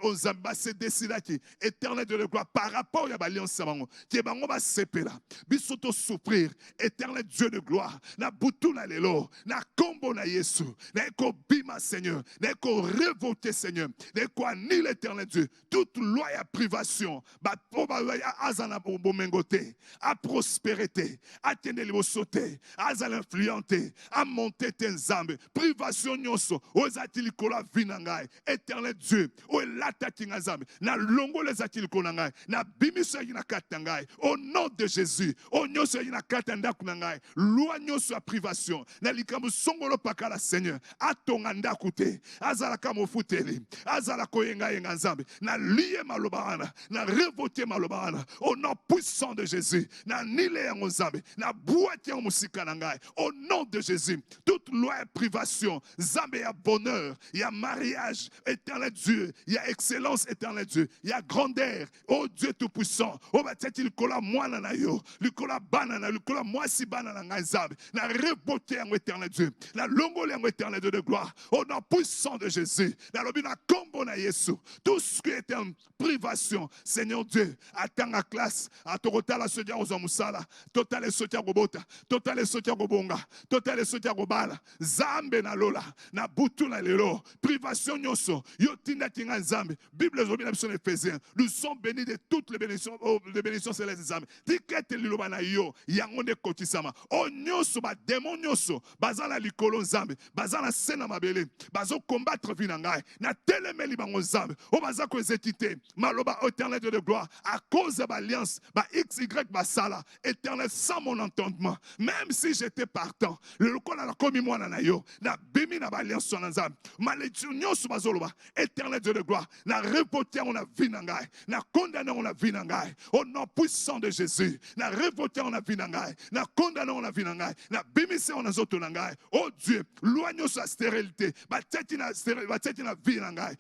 on zamba se décida qui éternel de gloire par rapport à l'alliance bango. Qui bango ba sepela. Bisoto souffrir éternel Dieu de gloire. Na butu na lelo. Na kombo na Yesu. Na ko bima Seigneur. Na ko révoquer Seigneur. De quoi ni l'éternel Dieu, toute loi et privation, à prospérité, à tenir le sauter, à l'influenter, à monter tes âmes, privation nyonso, aux atilikola vinangai, éternel Dieu, au latakinga zambe, na longo les atilikolangai, na bimiso yina katangai, au nom de Jésus, au nyonso yina katanda kunangai, loi nyonso à privation, na likamu songolo pakala Seigneur, atonganda kute, azala kamo futeli, azala koyenga yenga nzambe na lié malobana na révoquer malobana au nom puissant de Jésus na nile yango nzambe na boîte yango musika na ngai au nom de Jésus toute loi et privation nzambe ya bonheur ya mariage éternel Dieu ya excellence éternel Dieu ya grandeur oh Dieu tout puissant oh bateti likola mwana na yo likola bana na likola mwasi bana na ngai nzambe na révoquer yango éternel Dieu na longo yango éternel Dieu de gloire au nom puissant de Jésus na lobi na kombo na Yesu tout ce qui est en privation Seigneur Dieu attends la classe à torota la sodia aux musala total sotia robota total sotia robonga total sotia robala zambe na lola na butu na lelo privation nyonso yo tinda tinga nzambe Bible zobi na biso Éphésiens nous sommes bénis de toutes les bénédictions célestes nzambe tikete liloba na yo yango ne kotisama o nyonso ba démon nyonso bazala likolo nzambe bazala sena mabele bazo combattre vinangai na telemeli bango nzambe o baza ko exécuter maloba éternel Dieu de gloire à cause de l'alliance ba XY basala éternel sans mon entendement même si j'étais partant le lokola na komi mwana na yo na bimi na alliance sur nzambe malédiction nyonso bazoloba éternel Dieu de gloire na révoquer on a vinangai na condamner on a vinangai au nom puissant de Jésus na révoquer on a vinangai na condamner on a vinangai na bimi se on a zoto nangai oh Dieu loigne sa stérilité ba teti na vinangai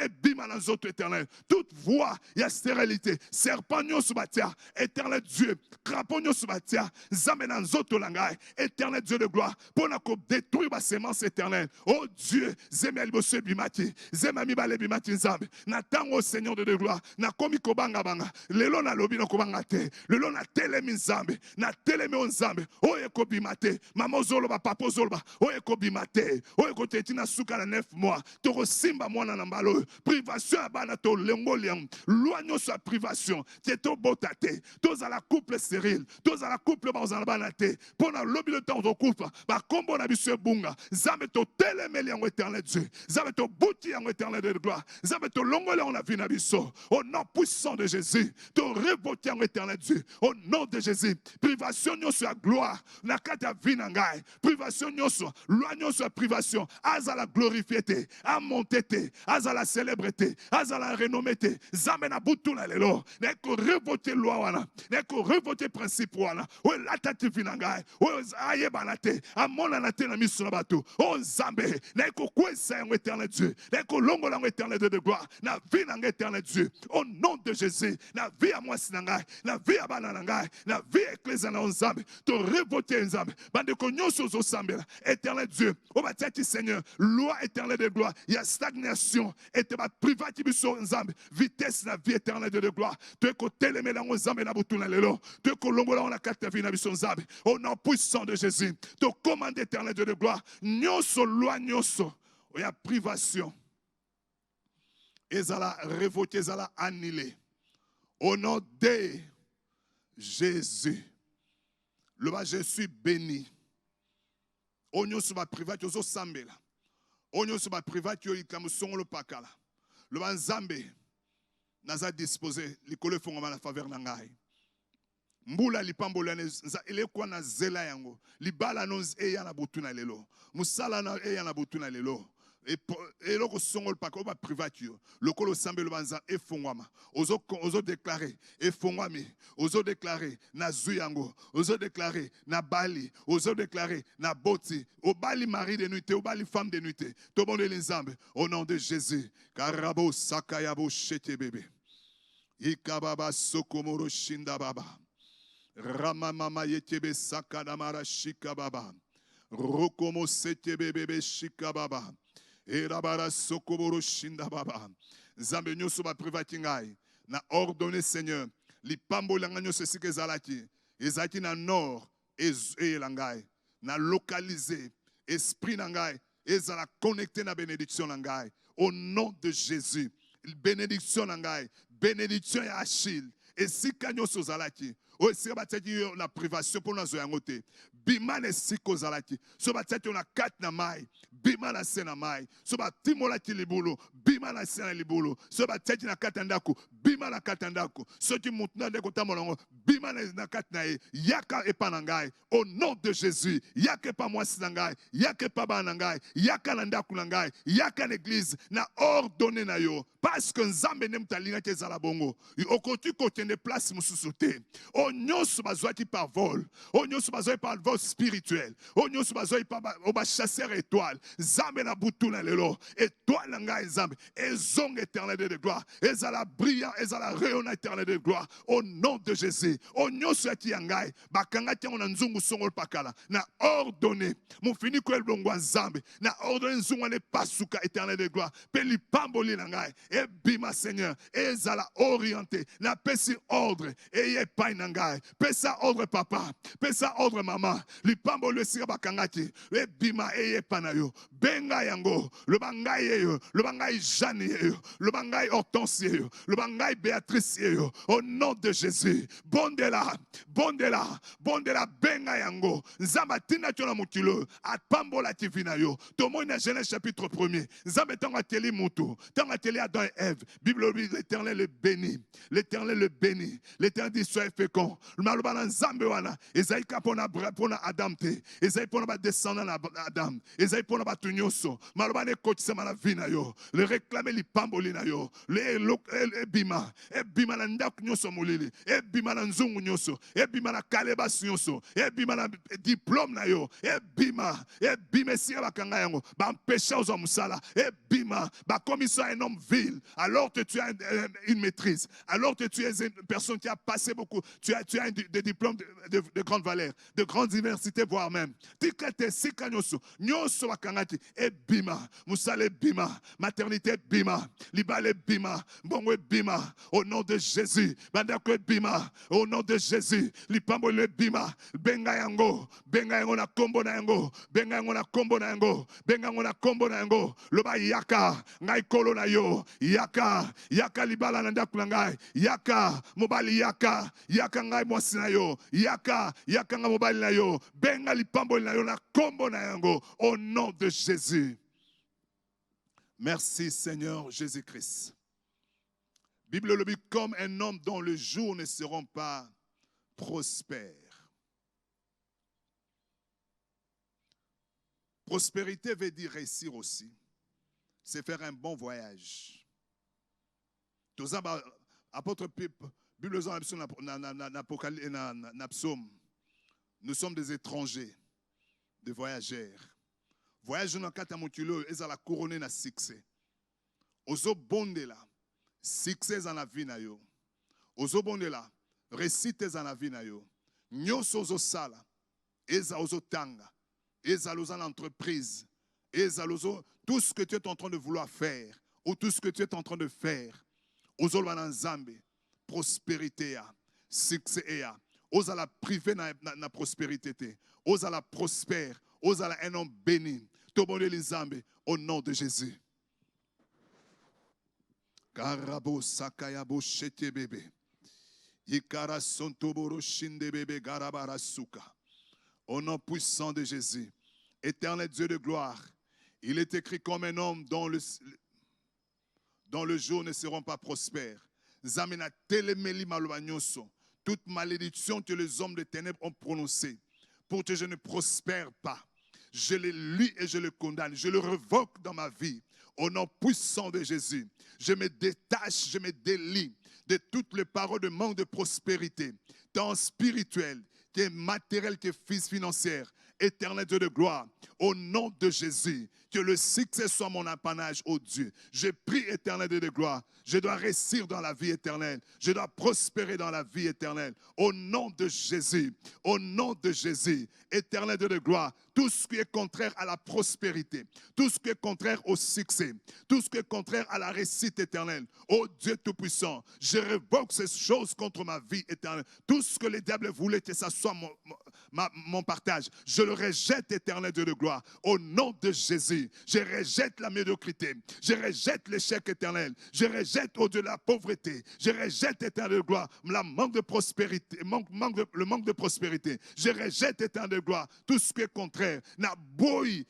ebima na nzoto éternel. Toute voie, il y a stérilité. Serpent nyonso batia, éternel Dieu. Crapaud nyonso batia, nzambe na nzoto langai, éternel Dieu de gloire. Pour na détruire ma sémence éternelle. Oh Dieu, zeme alibose bimati, zeme amibale bimati nzambe. Na tango Seigneur de gloire, na komi kobanga banga. Lelo na lobi na kobanga te. Lelo na telemi nzambe, na telemi nzambe. Oh eko bimate, mama zoloba papa zoloba. Oh eko bimate, oh eko tetina suka na 9 mois. Toko simba mwana na mbalo. Privation abana to lengo liang. Loigno sa privation. Teto botate. Tous à la couple stérile. Tous à la couple bazana banate. Pona lobi le temps de couple. Ba kombo na biso bunga. Zambe to telemi liang éternel Dieu. Zambe to bouti liang éternel de gloire. Zambe to longo liang na vie na biso. Au nom puissant de Jésus. To révoquer en éternel Dieu. Au nom de Jésus. Privation nyoso ya gloire. Na kata vie na ngai. Privation nyoso. Loigno sa privation. Aza la glorifiété. A monté. Aza la célébrité. Aza la renommée. Zambe na butu na lelo. Neko révoquer loi wana. Neko révoquer principe wana. O la tati vie na ngai. O aye banate. A mona na te na miso na bato. O Zambe. Neko kwesa en éternel Dieu. Neko longo la éternel de gloire. Na vie na ngai éternel Dieu. Au nom de Jésus. Na vie à moi sinangai. Na vie à bananangai. Na vie ecclésia na Nzambe. To révoquer Nzambe. Bande ko nyonso zo sambela. Éternel Dieu. O batati Seigneur. Loi éternelle de gloire. Il y a stagnation. Et te ba privati biso Nzambe. Vitesse na vie éternelle de gloire. Te ko teleme na Nzambe na butu na lelo. Te ko longola on a kata vie na biso Nzambe. Au nom puissant de Jésus. Te commande éternel de gloire. Nyonso loi nyonso. Il y a privation. Ezala révoqué, ezala annulé. Au nom de Jésus. Le bas, je suis béni. Onyo suba privat yozo sambela. Onyo suba privat yo ikamu songolo pakala. Le bas Nzambe naza disposé likole fongoma na faveur na ngai. Mbula lipambola ele kwa na zela yango. Libala nonz eya na butuna lelo. Musala na eya na butuna lelo. Et loko songol pako ba privatio le kolo sambe le banza e fongwama ozo déclarer e fongwami ozo déclarer na zuyango ozo déclarer na bali ozo déclarer na boti o bali mari de nuit o bali femme de nuit to bon de nzambe au nom de Jésus karabo sakayabo shete bébé ikababa sokomoro shinda baba rama mama yetebe sakadamara shikababa rokomo sete bébé shikababa Erabara sokoboro shinda baba. Zambe nyoso ba privati ngai. Na ordonné Seigneur. Li pambo langa nyoso sike zalaki. Ezaki na nord. E langai. Na localisé. Esprit nangai. Ezala connecté na bénédiction nangai. Au nom de Jésus. Bénédiction nangai. Bénédiction ya Achille. Et si kanyoso zalaki. O si bataki na privation pour nazo yangote. Bima ne siko zalaki. So bataki na kat na mai. Bima na sena mai. So batimola ki libulu. Bima na sena libulu. So bataki na katandaku. Bima na katandaku. So ki mutna de kota molongo. Bima na katnae. Yaka epanangai. Au nom de Jésus. Yaka pa moi sinangai. Yaka pa banangai. Yaka nandaku nangai. Yaka l'église. Na ordonné na yo. Parce que Nzambe nem talinga ke zala bongo. Okoti kote ne place mususuté. Onyosu bazwaki par vol. Onyosu bazwaki par vol spirituel. Onyosu bazwaki par oba chasseur étoile. Zambe na butu na lelo. Étoile na ngai Zambe. Ezong éternel de gloire. Ezala brillant, ezala rayonnant éternel de gloire. Au nom de Jésus. Onyosu ati yangai. Bakanga tiango na nzungu songol pakala. Na ordonné. Mon fini ko elongwa Zambe. Na ordonné nzungu ne pasuka éternel de gloire. Peli pamboli na ngai. Et bima Seigneur. Ezala orienté. Na pesi ordre. Et ye pa nangai. Pesa ordre papa. Pesa ordre maman. Li pambo le sira bakangaki. E bima eye panayo. Benga yango. Le bangai yeyo. Le bangai Jeanne yeyo. Le bangai Hortense yeyo. Le bangai Béatrice yeyo. Au nom de Jésus. Bondela. Bondela. Bondela benga yango. Nzamba tina tona mutilo. At pambo la tivina yo. Tomo na Genèse chapitre 1er. Nzamba tanga teli mutu. Tanga teli Adam et Ève. Bible dit l'Éternel le bénit. L'Éternel le bénit. L'Éternel dit soyez fécond. Le malobana nzambe wana. Esaïe kapona Adam te. Esaïe pona ba descendant na Adam. Esaïe pona ba tunyoso. Malobane kotisa mana vina yo. Le réclamer li pamboli na yo. Le ebima, ebima na ndako nyonso molili, ebima na nzungu nyonso, ebima na kalebasi nyonso, ebima na diplôme na yo, ebima, ebima esika bakanga yango, bampesha ozwa musala, ebima, bakomiso un homme vil, alors que tu as une maîtrise, alors que tu es une personne qui a passé beaucoup, tu as des diplômes de grande valeur, de grandes universités, voire même. Tikate sika nyonso, nyonso bakangati, ebima, musala ebima, maternité ebima, libale ebima, mbongo ebima, au nom de Jésus, bandako ebima, au nom de Jésus, lipambo ebima, benga yango na kombo na yango, benga yango na kombo na yango, benga yango na kombo na yango, loba yaka, ngai kolo na yo, yaka, yaka libala na ndako na ngai, yaka, mobali yaka, yaka ngai mwasi na yo, yaka, yaka ngai mobali na yo, benga lipambo na yo na kombo na yango, au nom de Jésus. Merci Seigneur Jésus-Christ. Bible le dit comme un homme dont les jours ne seront pas prospères. Prospérité veut dire réussir aussi. C'est faire un bon voyage. Tout ça, apôtre Bible na psaume. Nous sommes des étrangers, des voyageurs. Voyage dans kata motulo et la couronner na succès. Ozo bonde la succès en la vie na yo. Ozo bonde la réussite en la vie na yo. Nyonso ozo sala, eza ozo tanga, eza loza l'entreprise, eza lozo tout ce que tu es en train de vouloir faire ou tout ce que tu es en train de faire. Ozo lwa nzambe, prospérité ya, succès ya. Oza la privé na prospérité te. Oza la prospère, oza la un homme béni. Tobonde l'Nzambe au nom de Jésus. Garabo sakayabo shete bebe. Yikara sontoboro shinde bebe garabara suka. Au nom puissant de Jésus. Éternel Dieu de gloire. Il est écrit comme un homme dont le jour ne seront pas prospères. Zamena telemeli malobagnoso. Toute malédiction que les hommes de ténèbres ont prononcée pour que je ne prospère pas. Je le lis et je le condamne. Je le revoque dans ma vie. Au nom puissant de Jésus. Je me détache, je me délie de toutes les paroles de manque de prospérité, tant spirituelle que matérielle que financière. Éternel Dieu de gloire, au nom de Jésus, que le succès soit mon apanage, ô Dieu. Je prie, éternel Dieu de gloire, je dois réussir dans la vie éternelle, je dois prospérer dans la vie éternelle. Au nom de Jésus, éternel Dieu de gloire, tout ce qui est contraire à la prospérité, tout ce qui est contraire au succès, tout ce qui est contraire à la réussite éternelle, ô Dieu Tout-Puissant, je révoque ces choses contre ma vie éternelle. Tout ce que les diables voulaient que ça soit mon partage, je le rejette, éternel Dieu de gloire. Au nom de Jésus, je rejette la médiocrité, je rejette l'échec éternel, je rejette, au Dieu, la pauvreté, je rejette, éternel de gloire, le manque de prospérité, le manque de prospérité. Je rejette, éternel de gloire, tout ce qui est contraire. Na boy,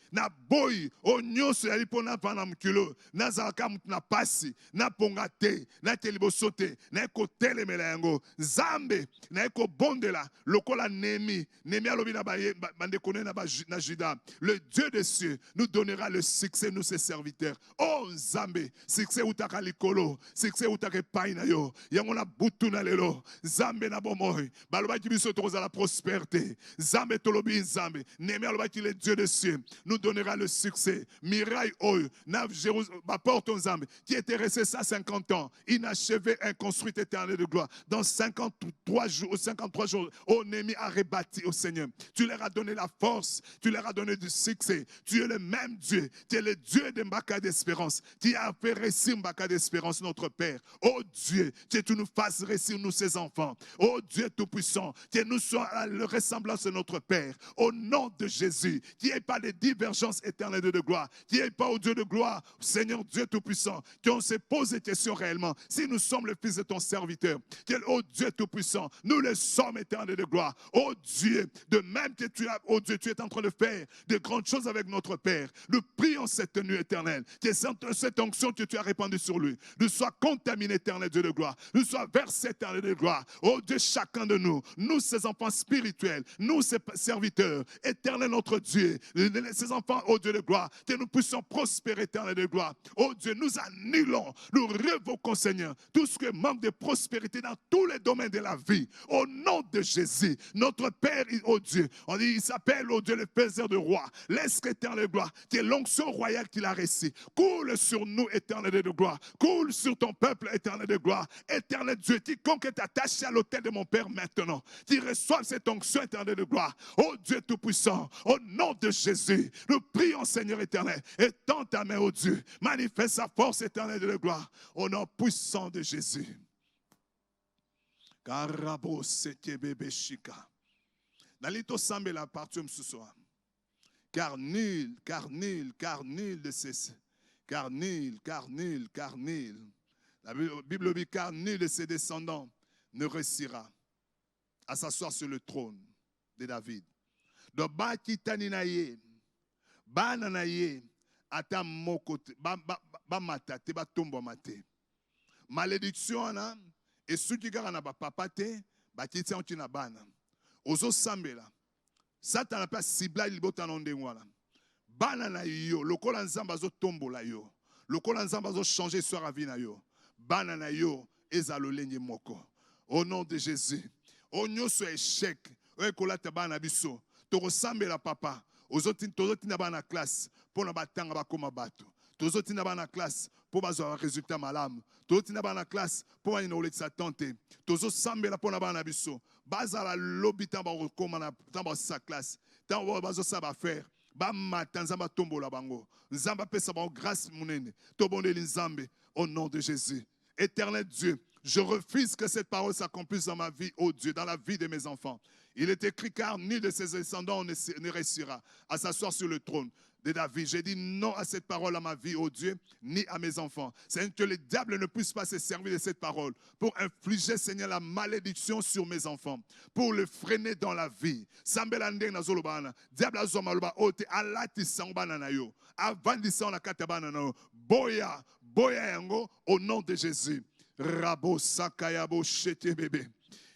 o nyonso yali pona pana mkilo, na zalaka mutu na pasi, na pongate, na telibosote, na eko telemela yango, Zambe, na eko bondela, lokola Nemi alobi na bande kone na Juda. Le Dieu des cieux nous donnera le succès, nous ses serviteurs. Oh Zambe, succès utaka likolo, succès utaka paina yo, yango na butu na lelo, Zambe na bomoy, baloba kibiso tokoza la prospérité, Zambe tolobi Zambe, Nemi aloba le Dieu des cieux nous donnera le succès. Miraille Oyo, Nav Jérusalem, porte aux âmes, qui était resté 150 ans, inachevé, inconstruit, éternel de gloire. Dans 53 jours, oh Némi a rebâti au Seigneur. Tu leur as donné la force, tu leur as donné du succès. Tu es le même Dieu, tu es le Dieu de Mbaka d'espérance, qui a fait réussir Mbaka d'espérance, notre Père. Oh Dieu, que tu nous fasses réussir, nous, ses enfants. Oh Dieu Tout-Puissant, que nous soyons à la ressemblance de notre Père. Au nom de Jésus. Qu'il n'y ait pas de divergence éternelle de gloire, qu'il n'y ait pas, au Dieu de gloire, Seigneur Dieu Tout-Puissant, qu'on se pose des questions réellement. Si nous sommes le Fils de ton serviteur, oh Dieu Tout-Puissant, nous le sommes éternel de gloire. Oh Dieu, de même que tu as, oh Dieu, tu es en train de faire de grandes choses avec notre Père. Nous Nous prions cette nuit éternelle. Que cette onction que tu as répandue sur lui nous soit contaminée, éternel Dieu de gloire. Nous soit versée, éternel de gloire. Oh Dieu, chacun de nous, ces enfants spirituels, nous, ces serviteurs, éternel notre Dieu, ces enfants, oh Dieu de gloire, que nous puissions prospérer, éternel de gloire. Oh Dieu, nous annulons, nous révoquons, Seigneur, tout ce que manque de prospérité dans tous les domaines de la vie. Au nom de Jésus, notre Père, oh Dieu, on dit, il s'appelle, oh Dieu, le Père de roi. Laisse éternel de gloire, que l'onction royale qu'il a reçue coule sur nous, éternel de gloire. Coule sur ton peuple, éternel de gloire. Éternel Dieu, quiconque est attaché à l'autel de mon Père maintenant, qu'il reçoive cette onction éternelle de gloire. Oh Dieu Tout-Puissant, au nom de Jésus, nous prions, Seigneur éternel, étends ta main, oh Dieu, manifeste sa force éternelle de gloire, au nom puissant de Jésus. Karabo seke bebe shika. Nalito sambe la partie ce soir. Car nul de ses. Car nul. La Bible dit car nul de ses descendants ne réussira à s'asseoir sur le trône de David. Donc, ba kitani na ye, ba nanaye, ata mokote, ba matate, ba tombo mate. Malédiction na. Et ceux qui gardent ba papa te, ba kiti on tina bana. Ozo sambela. Satan n'a pas ciblé il bota nonde ngwana. Bana na yo, lokola nzamba zo tombola yo. Lokola nzamba zo changer soir à vie na yo. Bana na yo ezalo lenye moko. Au nom de Jésus. Onyo so échec. Oe kolata bana biso. To resambela papa. Ozoti na bana classe pour na batanga ba koma bato. Tozoti na bana classe pour bazo résultat malam. Tozoti na bana classe pour ba ino sa tante. Tozo sambela pour na bana biso. Baza la lobita ba rekoma na tamba sa classe. Tamba bazo sa ba faire. Ba matanzamba tombo la bango. Nzamba pesa ba grâce munene. Tobondeli nzambe au nom de Jésus. Éternel Dieu, je refuse que cette parole s'accomplisse dans ma vie, oh Dieu, dans la vie de mes enfants. Il est écrit car nul de ses descendants ne réussira à s'asseoir sur le trône de David. J'ai dit non à cette parole à ma vie, oh Dieu, ni à mes enfants. C'est que le diable ne puisse pas se servir de cette parole pour infliger, Seigneur, la malédiction sur mes enfants, pour le freiner dans la vie. Sambelande na zolobana, diable azomaloba ote alati sambana na yo, avandisa na katabana na yo, boya yango au nom de Jésus. Rabo sakayabo shete bebe,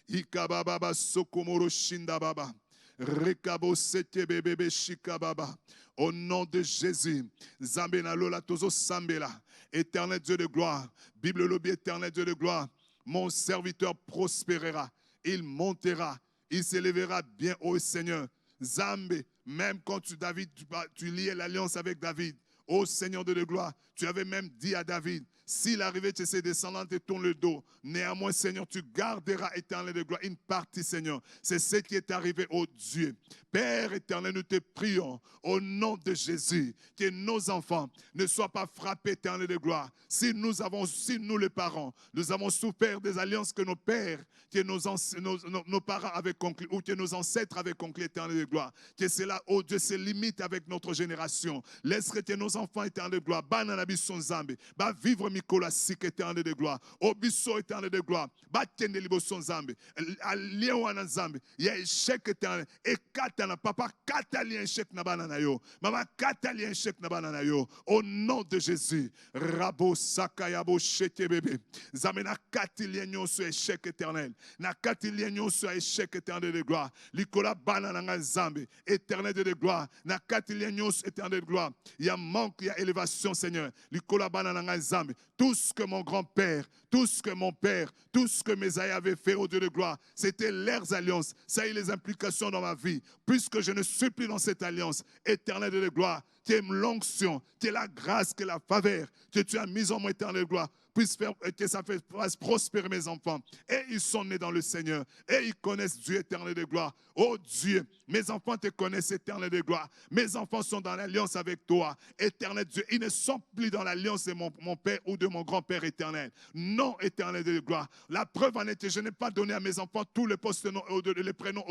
ikababa sokomoro shinda baba. Rekabo sete bebe shikababa. Au nom de Jésus, Zambena lola tozo sambela. Éternel Dieu de gloire, Bible lobby éternel Dieu de gloire, mon serviteur prospérera, il montera, il s'élèvera bien au Seigneur. Zambé, même quand tu liais l'alliance avec David, ô Seigneur de gloire, tu avais même dit à David, s'il arrivait que ses descendants te tournent le dos, néanmoins, Seigneur, tu garderas, éternel de gloire, une partie, Seigneur. C'est ce qui est arrivé, ô Dieu. Père éternel, nous te prions, au nom de Jésus, que nos enfants ne soient pas frappés, éternel de gloire. Si nous les parents, nous avons souffert des alliances que nos pères, que nos parents avaient conclues, ou que nos ancêtres avaient conclues, éternel de gloire, que cela, ô Dieu, se limite avec notre génération. Laisse que nos enfants, éternel de gloire, bananabiso nzambe, ba vivre Mikola sik éternel de gloire. Obiso éternel de gloire. Batende liboso nzambe. Alien wana nzambe. Ya échec éternel. Et katana papa katali échec na banana yo. Mama katali échec na banana yo. Au nom de Jésus. Rabo sakayabo shete bébé. Zamena katili nyoso échec éternel. Na katili nyoso échec éternel de gloire. Likola banana nzambe. Éternel de gloire. Na katili nyoso éternel de gloire. Il y a manque, il y a élévation Seigneur. Likola banana nzambe. Tout ce que mon grand-père, tout ce que mon père, tout ce que mes aïeux avaient fait au Dieu de gloire, c'était leurs alliances. Ça a eu les implications dans ma vie. Puisque je ne suis plus dans cette alliance, éternel de gloire, qui est l'onction, qui est la grâce, qui est la faveur, que tu as mise en moi, éternel de gloire, puisse faire que ça fasse prospérer mes enfants. Et ils sont nés dans le Seigneur. Et ils connaissent Dieu éternel de gloire. Oh Dieu, mes enfants te connaissent éternel de gloire. Mes enfants sont dans l'alliance avec toi, éternel Dieu. Ils ne sont plus dans l'alliance de mon père ou de mon grand-père éternel. Non. nom éternel de gloire. La preuve en est que je n'ai pas donné à mes enfants tous les postes les prénoms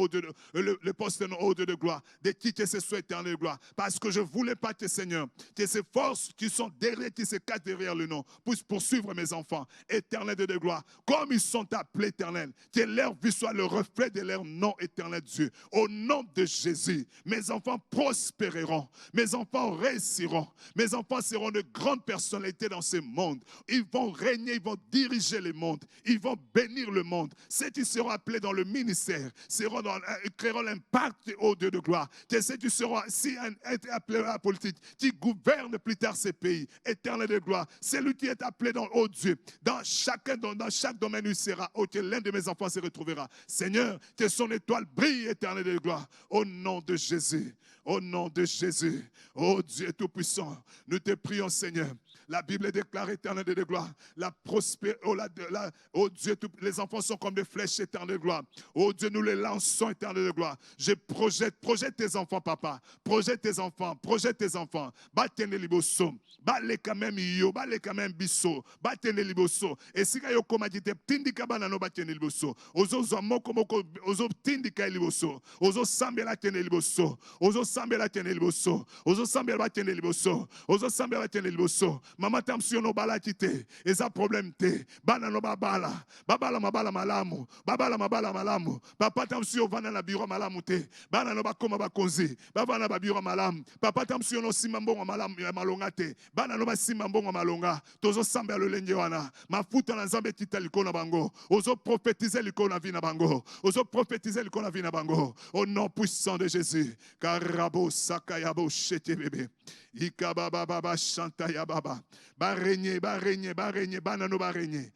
les postes de gloire, de qui que ce soit éternel de gloire. Parce que je ne voulais pas que, Seigneur, que ces forces qui sont derrière, qui se cachent derrière le nom, puissent poursuivre mes enfants, éternel de gloire, comme ils sont appelés éternels, que leur vie soit le reflet de leur nom éternel Dieu. Au nom de Jésus, mes enfants prospéreront, mes enfants réussiront, mes enfants seront de grandes personnalités dans ce monde. Ils vont régner, ils vont diriger le monde, ils vont bénir le monde. Ceux qui seront appelés dans le ministère créeront l'impact au Dieu de gloire. Que ceux qui seront appelés à la politique, qui gouvernent plus tard ces pays, éternel de gloire. Celui qui est appelé dans au Dieu, dans chaque domaine où il sera, que l'un de mes enfants se retrouvera. Seigneur, que son étoile brille, éternel de gloire. Au nom de Jésus, au nom de Jésus, oh Dieu Tout-Puissant, nous te prions, Seigneur. La Bible déclare, éternel de gloire, la prospérité, oh Dieu, les enfants sont comme des flèches, éternel de gloire. Oh Dieu, nous les lançons, éternel de gloire. Je projette tes enfants, papa. Projette tes enfants. Batene liboso. Bale quand même yo, bale quand même biso. Batene liboso. Et si kayo koma jite tindika bana no batene liboso. Ozo zamoko moko, ozo tindika liboso. Ozo sambela tene liboso. Ozo sambela tene liboso. Ozo sambela tene liboso. Ozo sambela tene liboso. Mama tamsio no bala kite. Eza problème te. Bana no babala. Babala mabala malamu. Babala mabala malamu. Papa tamsio vana na biro malamu te. Bana no bakoma bakonzi. Bavana ba biro malamu. Papa tamsio no simambongo malamu ya malonga te. Bana no ba simambongo malonga. Tozo samba lo lenge wana. Mafuta na nzambe kita liko na bango. Ozo prophétiser liko na vie na bango. Ozo prophétiser liko na vie na bango. Au nom puissant de Jésus. Karabo sakayabo shete bébé. Ikababa baba chanta ya baba. Barenye, banano barenye.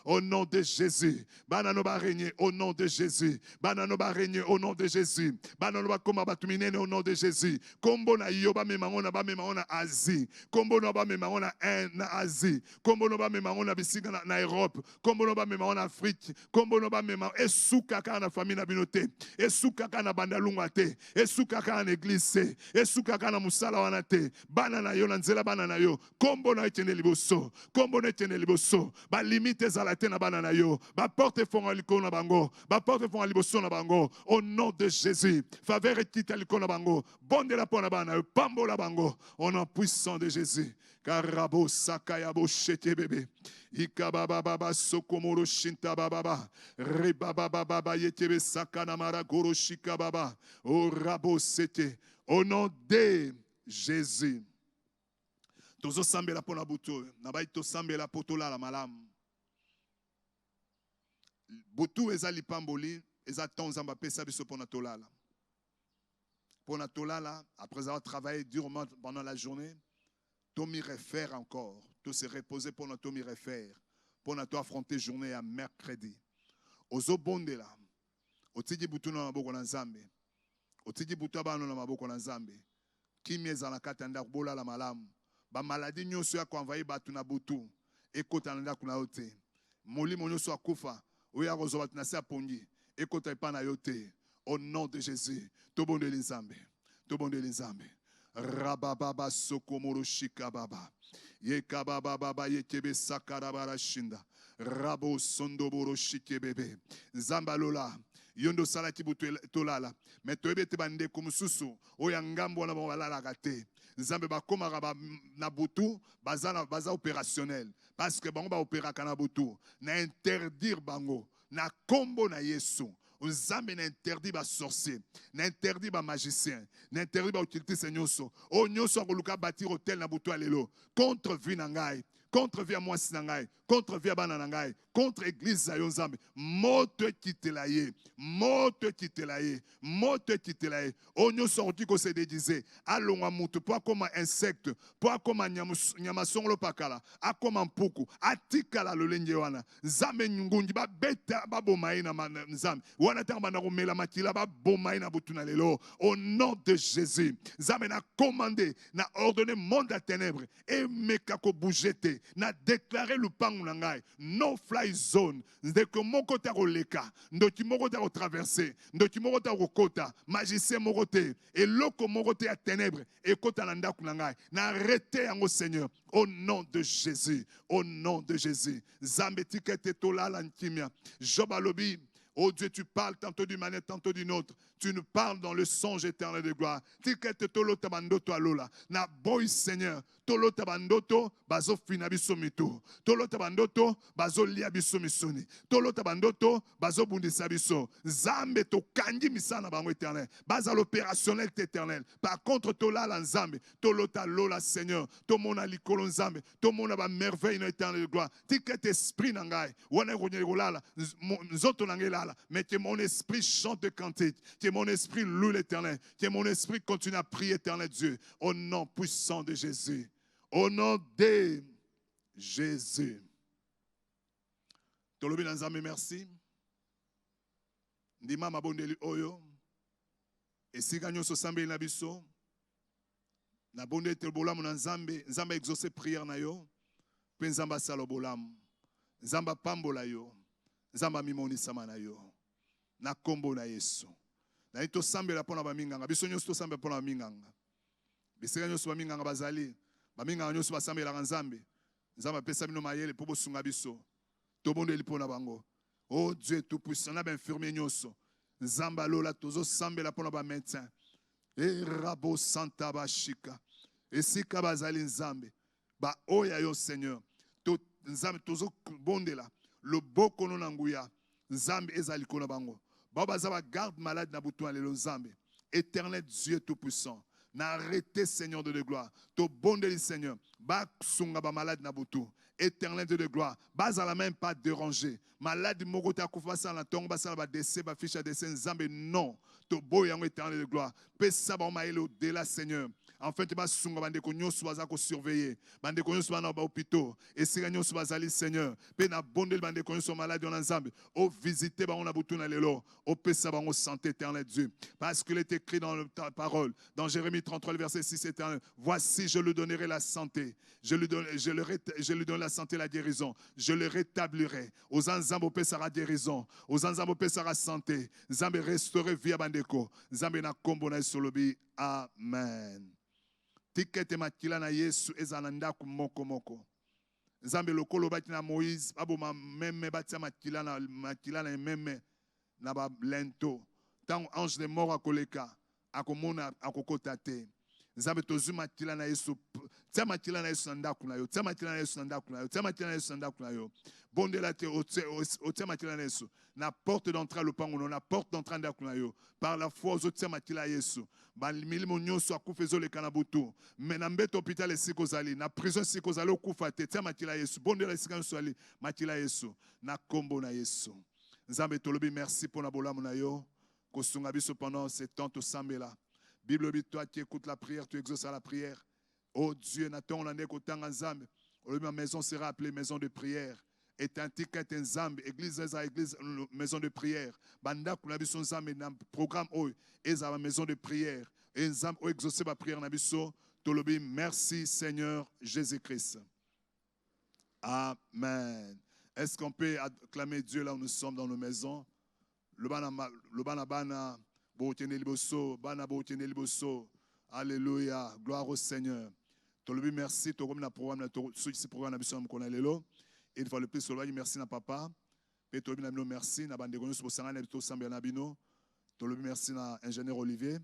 Au nom de Jésus. Banano barenye, au nom de Jésus. Banano barenye, au nom de Jésus. Banano bakoma batuminene, au nom de Jésus. Kombo na yoba memangona ba memangona Asie. Kombo na ba memangona na Asie. Kombo na ba memangona bisinga na Europe. Kombo na ba memangona Afrique. Kombo na ba memangona esuka kana famille na binote. Esuka kana bandalunga te. Esuka kana église. Esuka kana musala wana te. Bana na yo na nzela bana na yo. Kombo na etene liboso. Kombo na etene liboso. Ba limite za te na bana na yo. Ba porte fonga liko na bango. Ba porte fonga liboso na bango. Au nom de Jésus. Faveur et quitte liko na bango. Bonde la pona bana yo. Pambo la bango. Au nom puissant de Jésus. Karabo sakayabo shete bébé. Ikababa baba sokomoro shinta baba. Rebaba baba yetebe sakana mara goro shika baba. O rabo sete. Au nom de Jésus. Tozo sambela pona butu. Nabai to sambela potola la malam. Butu ezali pamboli. Eza tonzamba pesa biso pona tolala. Pona tolala, après avoir travaillé durement pendant la journée, Tomi réfère encore. Tout se reposer pour notre Tomi réfère. Pour notre affronter journée à mercredi. Ozo bonde la. Otidi butu na maboko na Nzambe. Otidi butu abano na maboko na Nzambe. Kimi ezala katanda bola la malamu. Ba maladie nyonso ya konvaye batu na butu. Ekota nda kuna ote. Molimo nyonso akufa. Oya rozo batu na se pongi. Ekota epa na yote. Au nom de Jésus. Tobonde l'Nzambe. Tobonde l'Nzambe. Rabababa sokomoro shikababa. Yekababa baba yekebe sakarabara shinda. Rabo sondoboro shikebebe. Nzambalola. Yondo salati butu tolala. Mais toebe te bande kumususu. Oya ngambo na balala kate. Nzambe bakoma raba na butu baza opérationnel. Parce que bango ba opéra kana butu. Na interdire bango. Na kombo na Yesu. Nzambe n'interdit ba sorcier, n'interdit ba magicien, n'interdit ba utilité nyonso. O nyonso akoluka bâtir hôtel na butu alelo contre vie na ngai, contre vie à moi na ngai, contre vie à bana na ngai, contre église za yo Nzambe. Moto kitelaye, moto kitelaye, moto kitelaye. O nyonso oti ko se dédiser, alonga mutu po comme insecte, po comme nyamasongolo pakala, a comme mpuku, atikala lolenge wana. Nzambe ngungi ba beta ba bomayi na Nzambe. Wana tamba na komela makila ba bomayi na butu na lelo. Au nom de Jésus, Nzambe na commandé, na ordonné monde à ténèbres et mekako bougete, na déclaré le pang lopangu na ngai. No fly zone. Ndeko moko ta koleka, ndoki moko ta traverser, ndoki moko ta kota, magicien moko te, eloko moko te ya ténèbres, ekota na ndaku na ngai. Na arrêté yango Seigneur, au nom de Jésus, au nom de Jésus. Zambe tikete tolala nkimia. Job alobi, oh Dieu, tu parles tantôt d'une manière, tantôt d'une autre. Tu nous parles dans le songe éternel de gloire. Tikete tolo tabandoto alola. Na boy Seigneur. Tolo tabandoto bazo finabiso mito. Tolo tabandoto bazo liabiso misoni. Tolo tabandoto bazo bundisa biso. Zambe to kangi misana bango éternel. Basa l'opérationnel éternel. Par contre tola la nzambe. Tolo talola Seigneur. To mona likolo nzambe. To mona ba merveille éternel de gloire. Tikete esprit nangai. Wana rolala. Nzoto nangelala. Mais que mon esprit chante cantique. Que mon esprit loue l'éternel. Que mon esprit continue à prier éternel Dieu. Au nom puissant de Jésus. Au nom de Jésus. Tolobi nanzambe merci. Ndima mabondeli oyo. Esika nyonso sambe na biso. Na bonde te bolamu na nzambe. Nzambe exaucé prière na yo. Pe nzamba salo bolamu. Nzamba pambola yo. Nzamba mimoni sama na yo. Na kombo na Yesu. Na ito sambe la pona ba minganga. Biso nyonso to sambe pona ba minganga. Bisika nyonso ba minganga bazali. Baminga nyonso basambe la nzambe. Nzamba pesa bino mayele po bosunga biso. Tobondo elipona bango. Oh Dieu tout puissant, na ba infirmier nyonso. Nzamba lola tozo sambe la pona ba médecin. E rabo santa bashika. Esika bazali nzambe. Ba oya yo Seigneur. To nzambe tozo bondela. Le boko no nanguya. Nzambe ezali kona bango. Ba bazaba garde malade na butu alelo nzambe. Éternel Dieu tout puissant. N'arrêtez Seigneur de gloire. To bondeli Seigneur. Ba sunga ba malade na butu. Éternel de gloire. Bas à la même pas dérangé. Malade mogota kufa sa na tongo basa ba décès ba fiche décès nzambe non. To boyango éternel de gloire. Pesa ba maile au delà Seigneur. Enfin tu vas sunga bande ko nyoso baza ko surveiller. Bande ko nyoso na ba hôpitaux. Et si nyoso bazali Seigneur. Pe na bondeli bande ko nyoso malade en nzambe. O visiter ba on a butu na lelo. O pesa ba on santé éternel Dieu. Parce qu'il est écrit dans ta parole dans Jérémie 33 verset 6 éternel. Voici je lui donnerai la santé. Je lui donne la santé, la guérison. Je le rétablirai. Aux anzambo pesara guérison. Aux anzambo pesara santé. Zambe restaurer via bandeko. Zambe na kombo na solobi. Amen. Tikete makila na Yesu ezananda kumoko moko. Zambe lokolo bati na Moïse. Abo ma meme bati makila na meme na ba lento. Tant ange de mort akoleka. Akomona akokotate. Nzambe tozu makila na Yesu. Tia makila na Yesu ndaku na yo. Tia makila na Yesu ndaku na yo. Tia makila na Yesu ndaku na yo. Bonde la te o tia makila na Yesu. Na porte d'entrée le pango na porte d'entrée ndaku na yo. Par la foi aux tia makila Yesu. Ba milimo nyonso akufezo le kanabutu. Mais na mbeto hôpital esiko zali. Na prison esiko zali okufa te. Tia makila Yesu. Bonde la esika nyonso ali makila Yesu. Na kombo na Yesu. Nzambe tolobi merci pour na bolamu na yo. Kosunga biso pendant ces temps to sambela. Bible dit toi qui écoutes la prière, tu exauces à la prière. Oh Dieu, Nathan, on en est qu'autant ensemble. Ma maison sera appelée maison de prière. Et un ticket ensemble, église à église, maison de prière. Banda kunabiso ensemble, dans programme oi, et à la maison de prière. Et ensemble, oh exaucer ma prière nabiso. Tolobi, merci Seigneur Jésus-Christ. Amen. Est-ce qu'on peut acclamer Dieu là où nous sommes dans nos maisons? Le bana. Alléluia, gloire au Seigneur. Tolobi merci, to comme na programme ce programme na biso qu'on a lelo. Et une fois le plus solobi merci na papa. Et tolobi na bino merci na bande gono pour sangana to sambia na bino. Tolobi merci na ingénieur Olivier.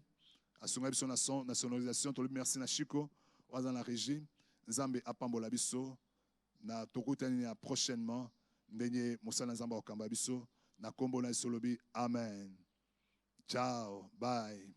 Asunga biso na son nationalisation, tolobi merci na Chico, oza na régie. Nzambe apambola biso na tokutani prochainement ndenye mosala nzamba okamba biso na kombo na solobi amen. Ciao, bye.